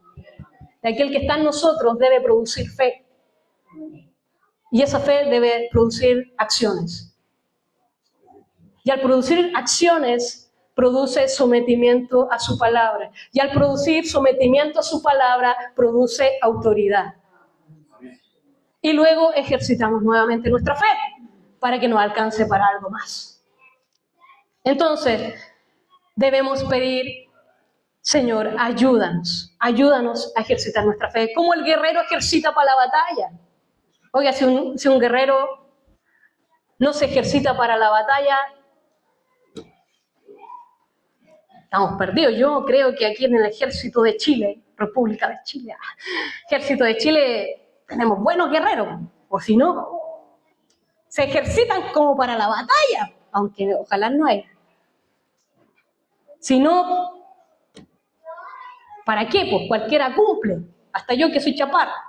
A: De aquel que está en nosotros debe producir fe. Y esa fe debe producir acciones. Y al producir acciones, produce sometimiento a su palabra. Y al producir sometimiento a su palabra, produce autoridad. Y luego ejercitamos nuevamente nuestra fe para que nos alcance para algo más. Entonces, debemos pedir, Señor, ayúdanos a ejercitar nuestra fe. Como el guerrero ejercita para la batalla. Oiga, si un guerrero no se ejercita para la batalla, estamos perdidos. Yo creo que aquí en el ejército de Chile, República de Chile, ejército de Chile, tenemos buenos guerreros, o si no, se ejercitan como para la batalla, aunque ojalá no haya. Si no, ¿para qué? Pues cualquiera cumple, hasta yo que soy chaparra.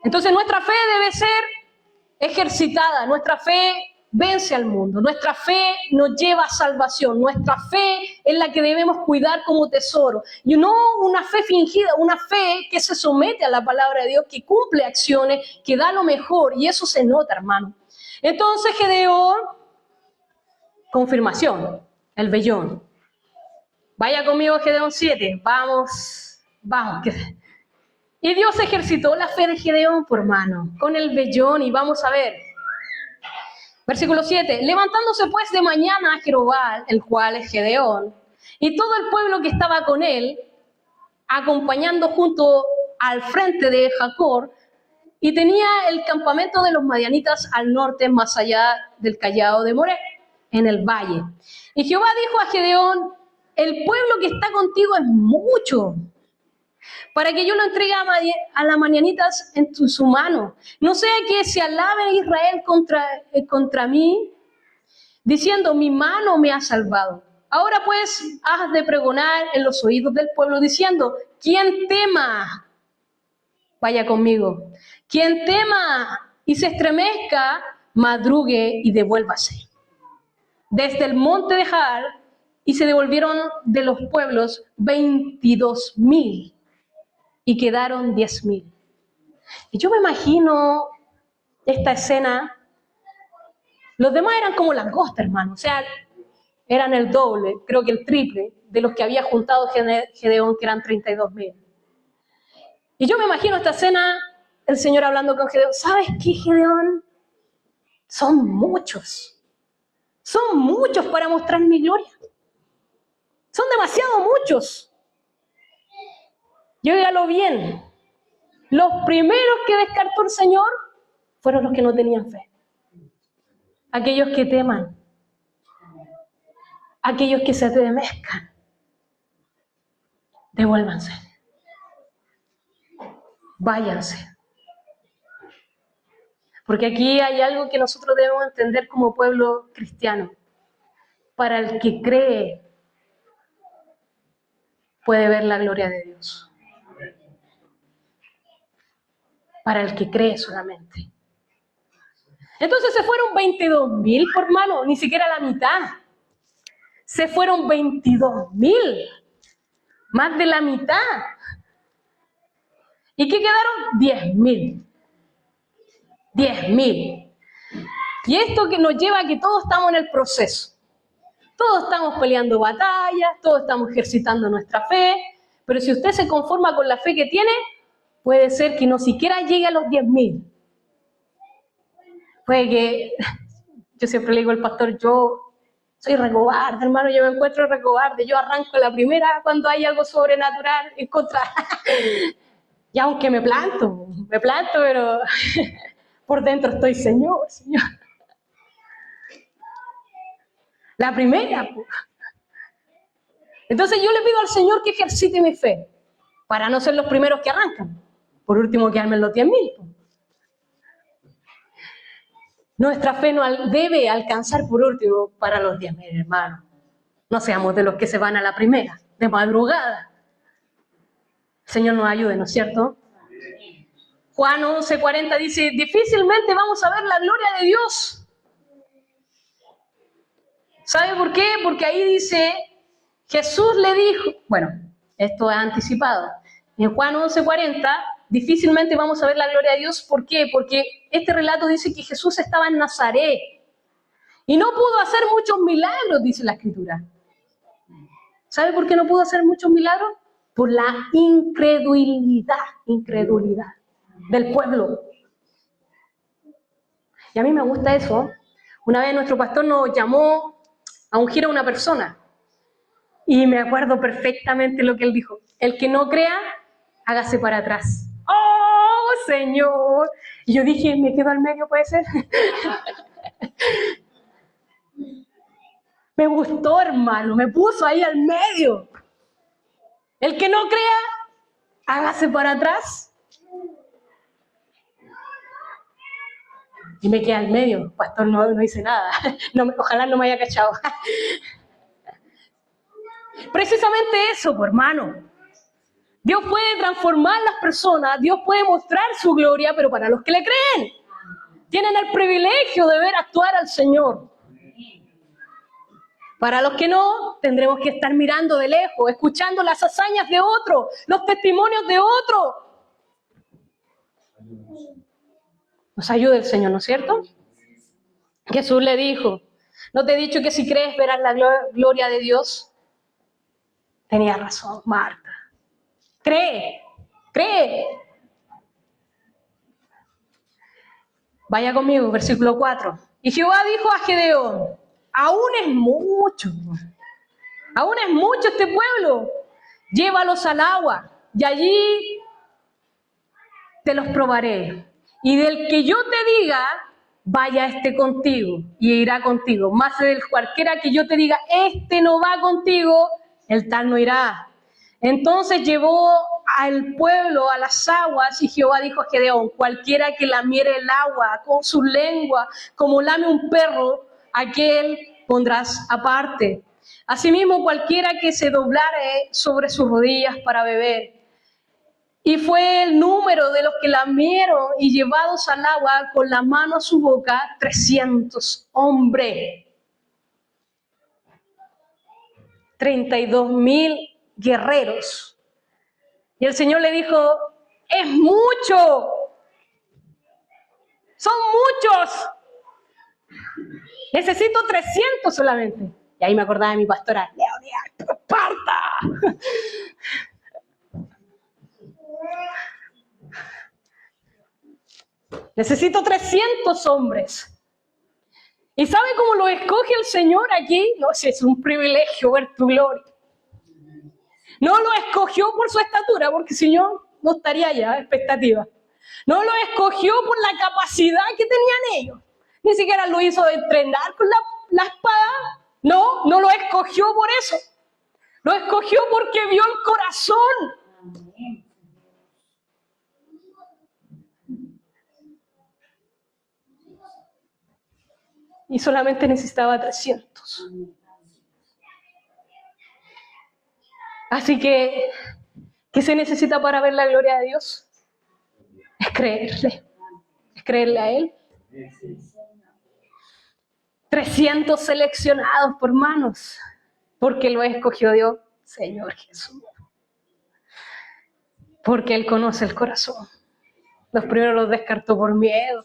A: Entonces nuestra fe debe ser ejercitada, nuestra fe vence al mundo, nuestra fe nos lleva a salvación, nuestra fe es la que debemos cuidar como tesoro, y no una fe fingida, una fe que se somete a la palabra de Dios, que cumple acciones, que da lo mejor, y eso se nota, hermano. Entonces Gedeón, confirmación, el vellón. Vaya conmigo Gedeón 7, vamos. Y Dios ejercitó la fe de Gedeón, por hermano, con el vellón, y vamos a ver. Versículo 7. Levantándose pues de mañana a Jerobal, el cual es Gedeón, y todo el pueblo que estaba con él, acompañando junto al frente de Jacor, y tenía el campamento de los madianitas al norte, más allá del collado de Moré, en el valle. Y Jehová dijo a Gedeón: el pueblo que está contigo es mucho, para que yo lo entregue a las madianitas en su mano. No sea que se alabe Israel contra mí, diciendo: mi mano me ha salvado. Ahora pues has de pregonar en los oídos del pueblo, diciendo: quien tema, vaya conmigo, quien tema y se estremezca, madrugue y devuélvase. Desde el monte de Jar, y se devolvieron de los pueblos 22,000. Y quedaron 10,000. Y yo me imagino esta escena. Los demás eran como langostas, hermano. O sea, eran el doble, creo que el triple, de los que había juntado Gedeón, que eran 32,000. Y yo me imagino esta escena, el Señor hablando con Gedeón. ¿Sabes qué, Gedeón? Son muchos. Son muchos para mostrar mi gloria. Son demasiado muchos. Y óigalo bien, los primeros que descartó el Señor fueron los que no tenían fe. Aquellos que teman, aquellos que se estremezcan, devuélvanse, váyanse. Porque aquí hay algo que nosotros debemos entender como pueblo cristiano. Para el que cree, puede ver la gloria de Dios. Para el que cree solamente. Entonces se fueron 22,000, por hermano, ni siquiera la mitad. Se fueron 22,000, más de la mitad. ¿Y qué quedaron? 10,000. 10,000. Y esto que nos lleva a que todos estamos en el proceso. Todos estamos peleando batallas, todos estamos ejercitando nuestra fe, pero si usted se conforma con la fe que tiene, puede ser que no siquiera llegue a los 10,000. Puede que, yo siempre le digo al pastor, yo soy recobarde, hermano, yo me encuentro recobarde, yo arranco la primera cuando hay algo sobrenatural en contra. Y aunque me planto, pero por dentro estoy, Señor. La primera. Entonces yo le pido al Señor que ejercite mi fe, para no ser los primeros que arrancan. Por último, quedarme en los 10,000. Nuestra fe no debe alcanzar por último para los 10,000, hermano. No seamos de los que se van a la primera, de madrugada. El Señor nos ayude, ¿no es cierto? Juan 11:40 dice: difícilmente vamos a ver la gloria de Dios. ¿Sabe por qué? Porque ahí dice, Jesús le dijo, bueno, esto es anticipado. En Juan 11:40, difícilmente vamos a ver la gloria de Dios. ¿Por qué? Porque este relato dice que Jesús estaba en Nazaret y no pudo hacer muchos milagros, dice la Escritura. ¿Sabe por qué no pudo hacer muchos milagros? Por la incredulidad del pueblo. Y a mí me gusta eso. Una vez nuestro pastor nos llamó a ungir a una persona y me acuerdo perfectamente lo que él dijo: el que no crea, hágase para atrás. ¡Oh, Señor. Y yo dije, ¿me quedo al medio, puede ser? Me gustó, hermano, me puso ahí al medio. El que no crea, hágase para atrás. Y me quedé al medio. Pastor no dice nada. No, ojalá no me haya cachado. Precisamente eso, pues, hermano. Dios puede transformar las personas, Dios puede mostrar su gloria, pero para los que le creen, tienen el privilegio de ver actuar al Señor. Para los que no, tendremos que estar mirando de lejos, escuchando las hazañas de otro, los testimonios de otro. Nos ayude el Señor, ¿no es cierto? Jesús le dijo, ¿no te he dicho que si crees verás la gloria de Dios? Tenía razón, Marta. Cree. Vaya conmigo, versículo 4. Y Jehová dijo a Gedeón, aún es mucho este pueblo, llévalos al agua, y allí te los probaré. Y del que yo te diga, vaya este contigo, y irá contigo. Más del cualquiera que yo te diga, este no va contigo, el tal no irá. Entonces llevó al pueblo a las aguas, y Jehová dijo a Gedeón, cualquiera que lamiere el agua con su lengua, como lame un perro, aquel pondrás aparte. Asimismo, cualquiera que se doblare sobre sus rodillas para beber. Y fue el número de los que lamieron y llevados al agua con la mano a su boca, 300 hombres. 32,000 guerreros. Y el Señor le dijo, es mucho, son muchos, necesito 300 solamente. Y ahí me acordaba de mi pastora, Leonidas, Esparta. Necesito 300 hombres. ¿Y sabe cómo lo escoge el Señor aquí? No sé, es un privilegio ver tu gloria. No lo escogió por su estatura, porque si no estaría ya, expectativa. No lo escogió por la capacidad que tenían ellos. Ni siquiera lo hizo de entrenar con la espada. No lo escogió por eso. Lo escogió porque vio el corazón. Y solamente necesitaba 300. Así que, ¿qué se necesita para ver la gloria de Dios? Es creerle a Él. 300 seleccionados por manos, porque lo escogió Dios, Señor Jesús. Porque Él conoce el corazón. Los primeros los descartó por miedo.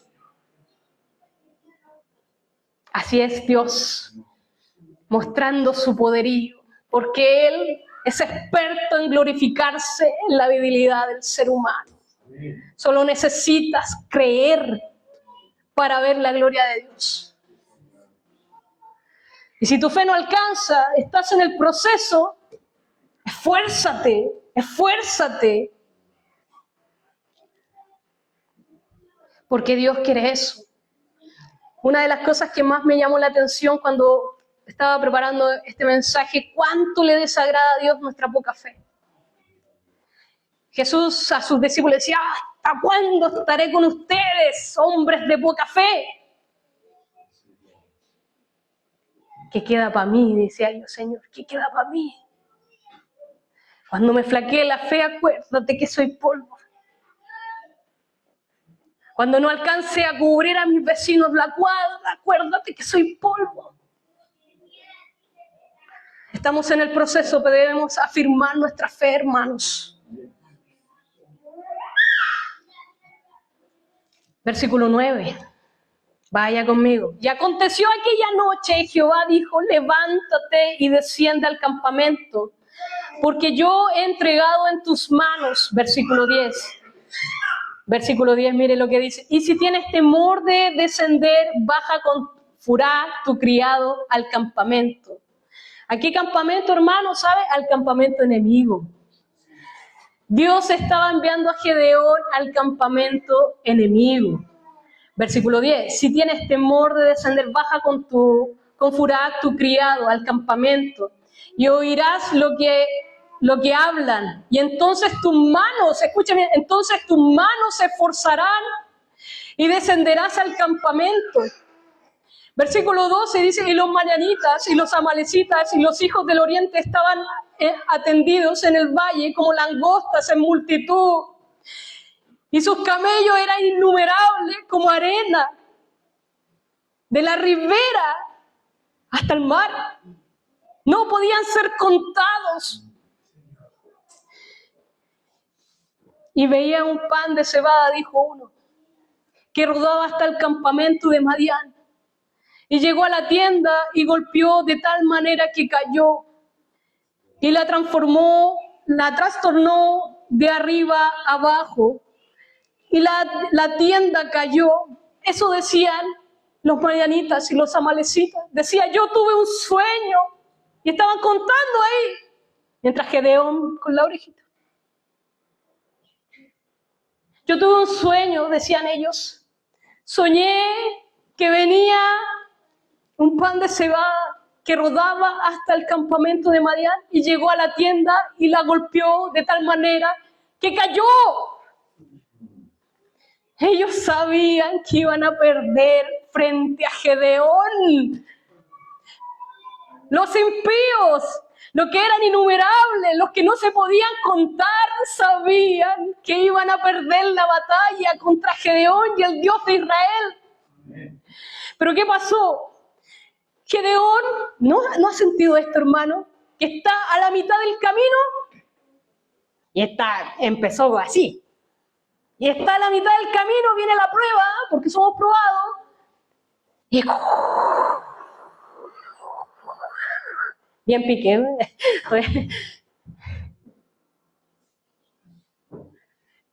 A: Así es Dios, mostrando su poderío, porque Él es experto en glorificarse en la debilidad del ser humano. Solo necesitas creer para ver la gloria de Dios. Y si tu fe no alcanza, estás en el proceso, esfuérzate. Porque Dios quiere eso. Una de las cosas que más me llamó la atención cuando estaba preparando este mensaje, cuánto le desagrada a Dios nuestra poca fe. Jesús a sus discípulos decía, ¿hasta cuándo estaré con ustedes, hombres de poca fe? ¿Qué queda para mí? Decía yo, Señor, ¿qué queda para mí? Cuando me flaquee la fe, acuérdate que soy polvo. Cuando no alcance a cubrir a mis vecinos la cuadra, acuérdate que soy polvo. Estamos en el proceso, pero debemos afirmar nuestra fe, hermanos. Versículo 9. Vaya conmigo. Y aconteció aquella noche, Jehová dijo, levántate y desciende al campamento, porque yo he entregado en tus manos, versículo 10. Versículo 10, mire lo que dice. Y si tienes temor de descender, baja con Furá, tu criado, al campamento. ¿A qué campamento, hermano? ¿Sabe? Al campamento enemigo. Dios estaba enviando a Gedeón al campamento enemigo. Versículo 10. Si tienes temor de descender, baja con Furad, tu criado, al campamento, y oirás lo que hablan. Y entonces tus manos, escúchame, entonces tus manos se esforzarán y descenderás al campamento. Versículo 12 dice, y los madianitas y los amalecitas y los hijos del oriente estaban atendidos en el valle como langostas en multitud. Y sus camellos eran innumerables como arena, de la ribera hasta el mar. No podían ser contados. Y veía un pan de cebada, dijo uno, que rodaba hasta el campamento de Madián. Y llegó a la tienda y golpeó de tal manera que cayó. Y la trastornó de arriba abajo. Y la tienda cayó. Eso decían los madianitas y los amalecitas. Decía, yo tuve un sueño. Y estaban contando ahí. Mientras Gedeón con la orejita. Yo tuve un sueño, decían ellos. Soñé que venía un pan de cebada que rodaba hasta el campamento de Madián y llegó a la tienda y la golpeó de tal manera que cayó. Ellos sabían que iban a perder frente a Gedeón. Los impíos, los que eran innumerables, los que no se podían contar, sabían que iban a perder la batalla contra Gedeón y el Dios de Israel. Pero ¿qué pasó? Gedeón, ¿no ha sentido esto, hermano? Que está a la mitad del camino y empezó así. Y está a la mitad del camino, viene la prueba, porque somos probados. Y bien piqué.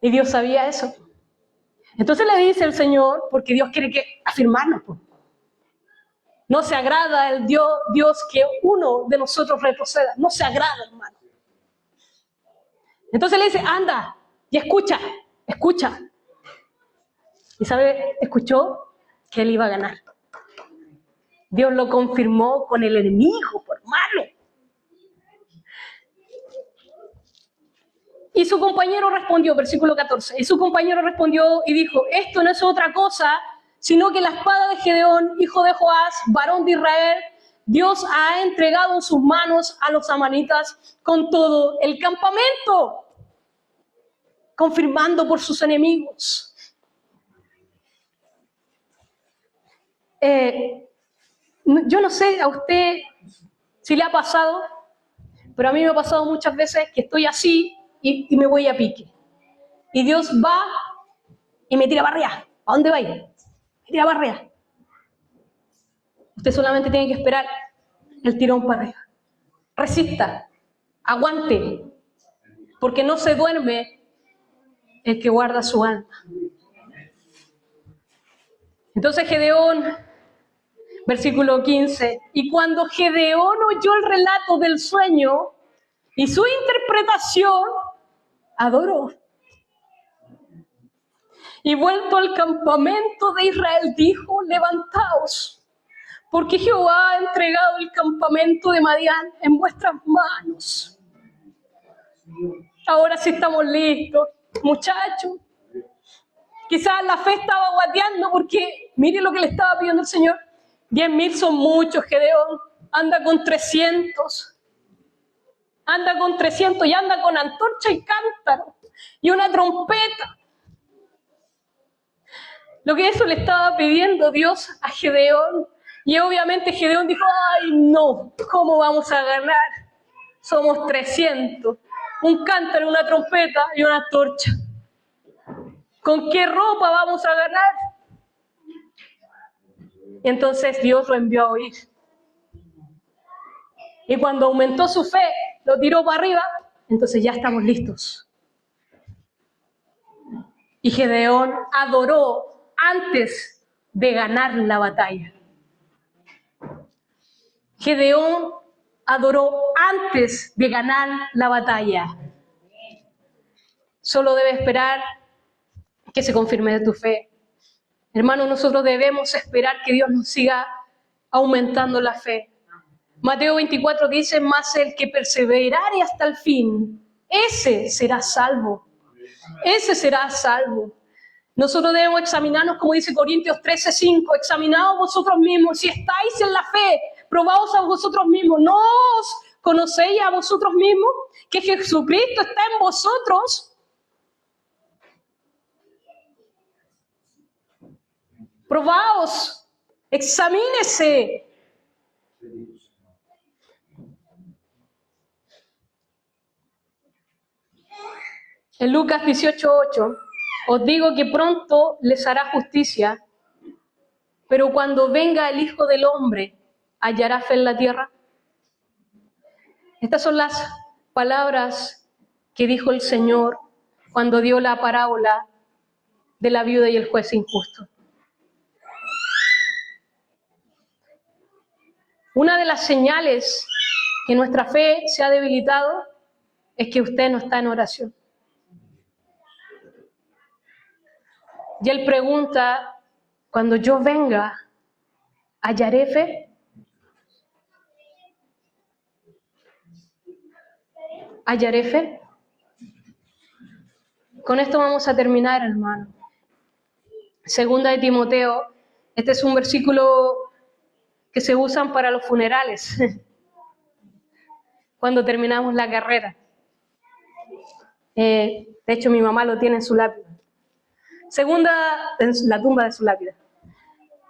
A: Y Dios sabía eso. Entonces le dice el Señor, porque Dios quiere afirmarnos. No se agrada el Dios que uno de nosotros retroceda. No se agrada, hermano. Entonces le dice, anda y escucha. ¿Y sabe? Escuchó que él iba a ganar. Dios lo confirmó con el enemigo, por malo. Y su compañero respondió, versículo 14, y su compañero respondió y dijo, esto no es otra cosa, sino que la espada de Gedeón, hijo de Joás, varón de Israel, Dios ha entregado en sus manos a los amanitas con todo el campamento, confirmando por sus enemigos. Yo no sé a usted si le ha pasado, pero a mí me ha pasado muchas veces que estoy así y me voy a pique. Y Dios va y me tira para arriba. ¿A dónde va? Me tira para arriba. Usted solamente tiene que esperar el tirón para arriba. Resista, aguante, porque no se duerme el que guarda su alma. Entonces Gedeón, versículo 15, y cuando Gedeón oyó el relato del sueño y su interpretación, adoró. Y vuelto al campamento de Israel dijo, levantaos, porque Jehová ha entregado el campamento de Madián en vuestras manos. Ahora sí estamos listos, muchachos. Quizás la fe estaba guateando porque mire lo que le estaba pidiendo el Señor. 10.000 son muchos, Gedeón. Anda con 300. Anda con 300 y anda con antorcha y cántaro y una trompeta. Lo que eso le estaba pidiendo Dios a Gedeón. Y obviamente Gedeón dijo, ay no, ¿cómo vamos a ganar? Somos 300. Un cántaro, una trompeta y una antorcha. ¿Con qué ropa vamos a ganar? Y entonces Dios lo envió a oír. Y cuando aumentó su fe, lo tiró para arriba, entonces ya estamos listos. Y Gedeón adoró antes de ganar la batalla. Gedeón adoró antes de ganar la batalla. solo debe esperar que se confirme tu fe. Hermanos, nosotros debemos esperar que Dios nos siga aumentando la fe. Mateo 24 dice, mas el que perseverare hasta el fin, ese será salvo. Ese será salvo. Nosotros debemos examinarnos, como dice Corintios 13:5, examinaos vosotros mismos, si estáis en la fe, probaos a vosotros mismos. ¿No os conocéis a vosotros mismos que Jesucristo está en vosotros? Probaos, examínese. En Lucas 18:8, os digo que pronto les hará justicia, pero cuando venga el Hijo del Hombre, ¿hallará fe en la tierra? Estas son las palabras que dijo el Señor cuando dio la parábola de la viuda y el juez injusto. Una de las señales que nuestra fe se ha debilitado es que usted no está en oración. Y él pregunta, cuando yo venga, ¿hallaré fe? ¿Hallaré fe? Con esto vamos a terminar, hermano. Segunda de Timoteo, este es un versículo que se usan para los funerales, cuando terminamos la carrera. De hecho, mi mamá lo tiene en su lápida. En la tumba de su lápida.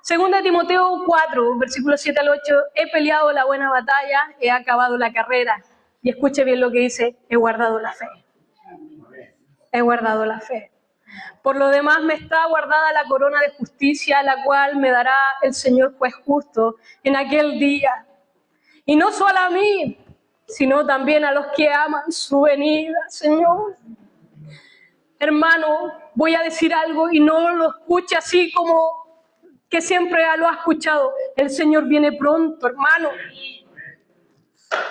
A: Segunda de Timoteo 4, versículos 7 al 8, he peleado la buena batalla, he acabado la carrera. Y escuche bien lo que dice, he guardado la fe. He guardado la fe. Por lo demás me está guardada la corona de justicia, la cual me dará el Señor juez justo en aquel día. Y no solo a mí, sino también a los que aman su venida, Señor. Hermano, voy a decir algo y no lo escuche así como que siempre lo ha escuchado. El Señor viene pronto, hermano.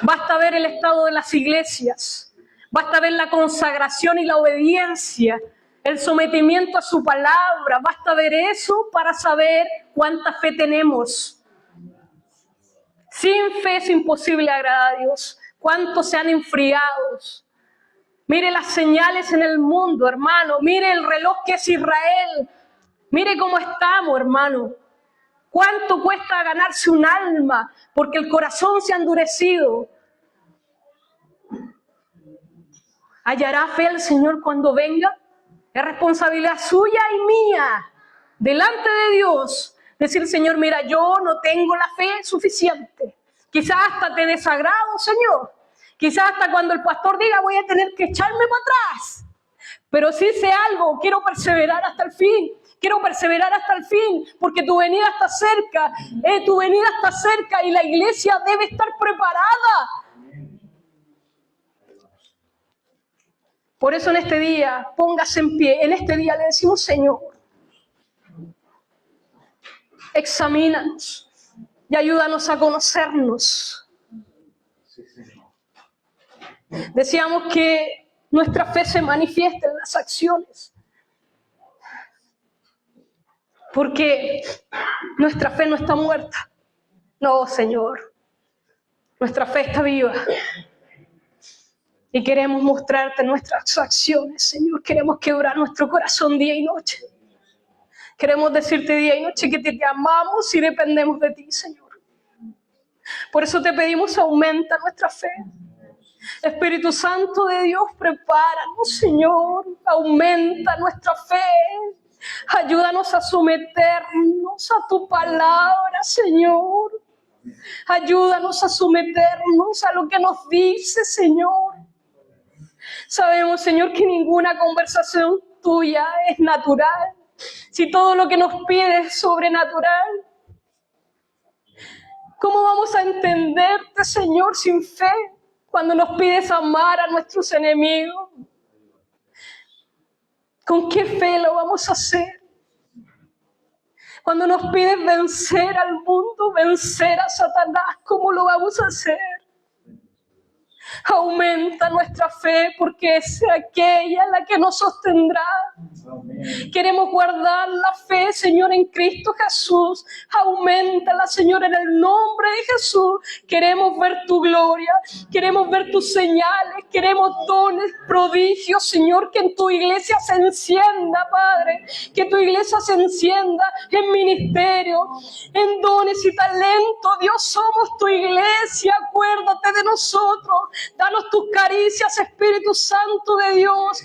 A: Basta ver el estado de las iglesias. Basta ver la consagración y la obediencia, el sometimiento a su palabra. Basta ver eso para saber cuánta fe tenemos. Sin fe es imposible agradar a Dios. ¿Cuántos se han enfriado? Mire las señales en el mundo, hermano. Mire el reloj que es Israel. Mire cómo estamos, hermano. ¿Cuánto cuesta ganarse un alma? Porque el corazón se ha endurecido. ¿Hallará fe el Señor cuando venga? Es responsabilidad suya y mía, delante de Dios, decir, Señor, mira, yo no tengo la fe suficiente. Quizás hasta te desagrado, Señor. Quizás hasta cuando el pastor diga, voy a tener que echarme para atrás. Pero sí sé algo, quiero perseverar hasta el fin. Quiero perseverar hasta el fin, porque tu venida está cerca. Tu venida está cerca y la iglesia debe estar preparada. Por eso en este día, póngase en pie. En este día le decimos, Señor, examínanos y ayúdanos a conocernos. Decíamos que nuestra fe se manifiesta en las acciones. Porque nuestra fe no está muerta. No, Señor. Nuestra fe está viva. Y queremos mostrarte nuestras acciones, Señor. Queremos quebrar nuestro corazón día y noche. Queremos decirte día y noche que te amamos y dependemos de ti, Señor. Por eso te pedimos, aumenta nuestra fe. Espíritu Santo de Dios, prepáranos, Señor. Aumenta nuestra fe. Ayúdanos a someternos a tu palabra, Señor. Ayúdanos a someternos a lo que nos dice, Señor. Sabemos, Señor, que ninguna conversación tuya es natural. Si todo lo que nos pides es sobrenatural, ¿cómo vamos a entenderte, Señor, sin fe? Cuando nos pides amar a nuestros enemigos, ¿con qué fe lo vamos a hacer? Cuando nos pides vencer al mundo, vencer a Satanás, ¿cómo lo vamos a hacer? Aumenta nuestra fe porque es aquella la que nos sostendrá. Queremos guardar la fe, Señor, en Cristo Jesús. Auméntala, Señor, en el nombre de Jesús. Queremos ver tu gloria, queremos ver tus señales, queremos dones, prodigios, Señor, que en tu iglesia se encienda, Padre, que tu iglesia se encienda en ministerio, en dones y talentos. Dios, somos tu iglesia, acuérdate de nosotros, danos tus caricias, Espíritu Santo de Dios.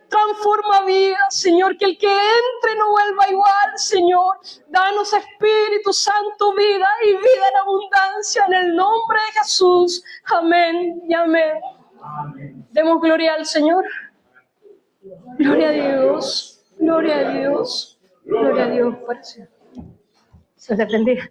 A: Transforma vidas, Señor, que el que entre no vuelva igual, Señor. Danos, Espíritu Santo, vida y vida en abundancia en el nombre de Jesús. Amén y amén. Demos gloria al Señor. Gloria a Dios. Gloria a Dios. Gloria a Dios. Se les bendiga.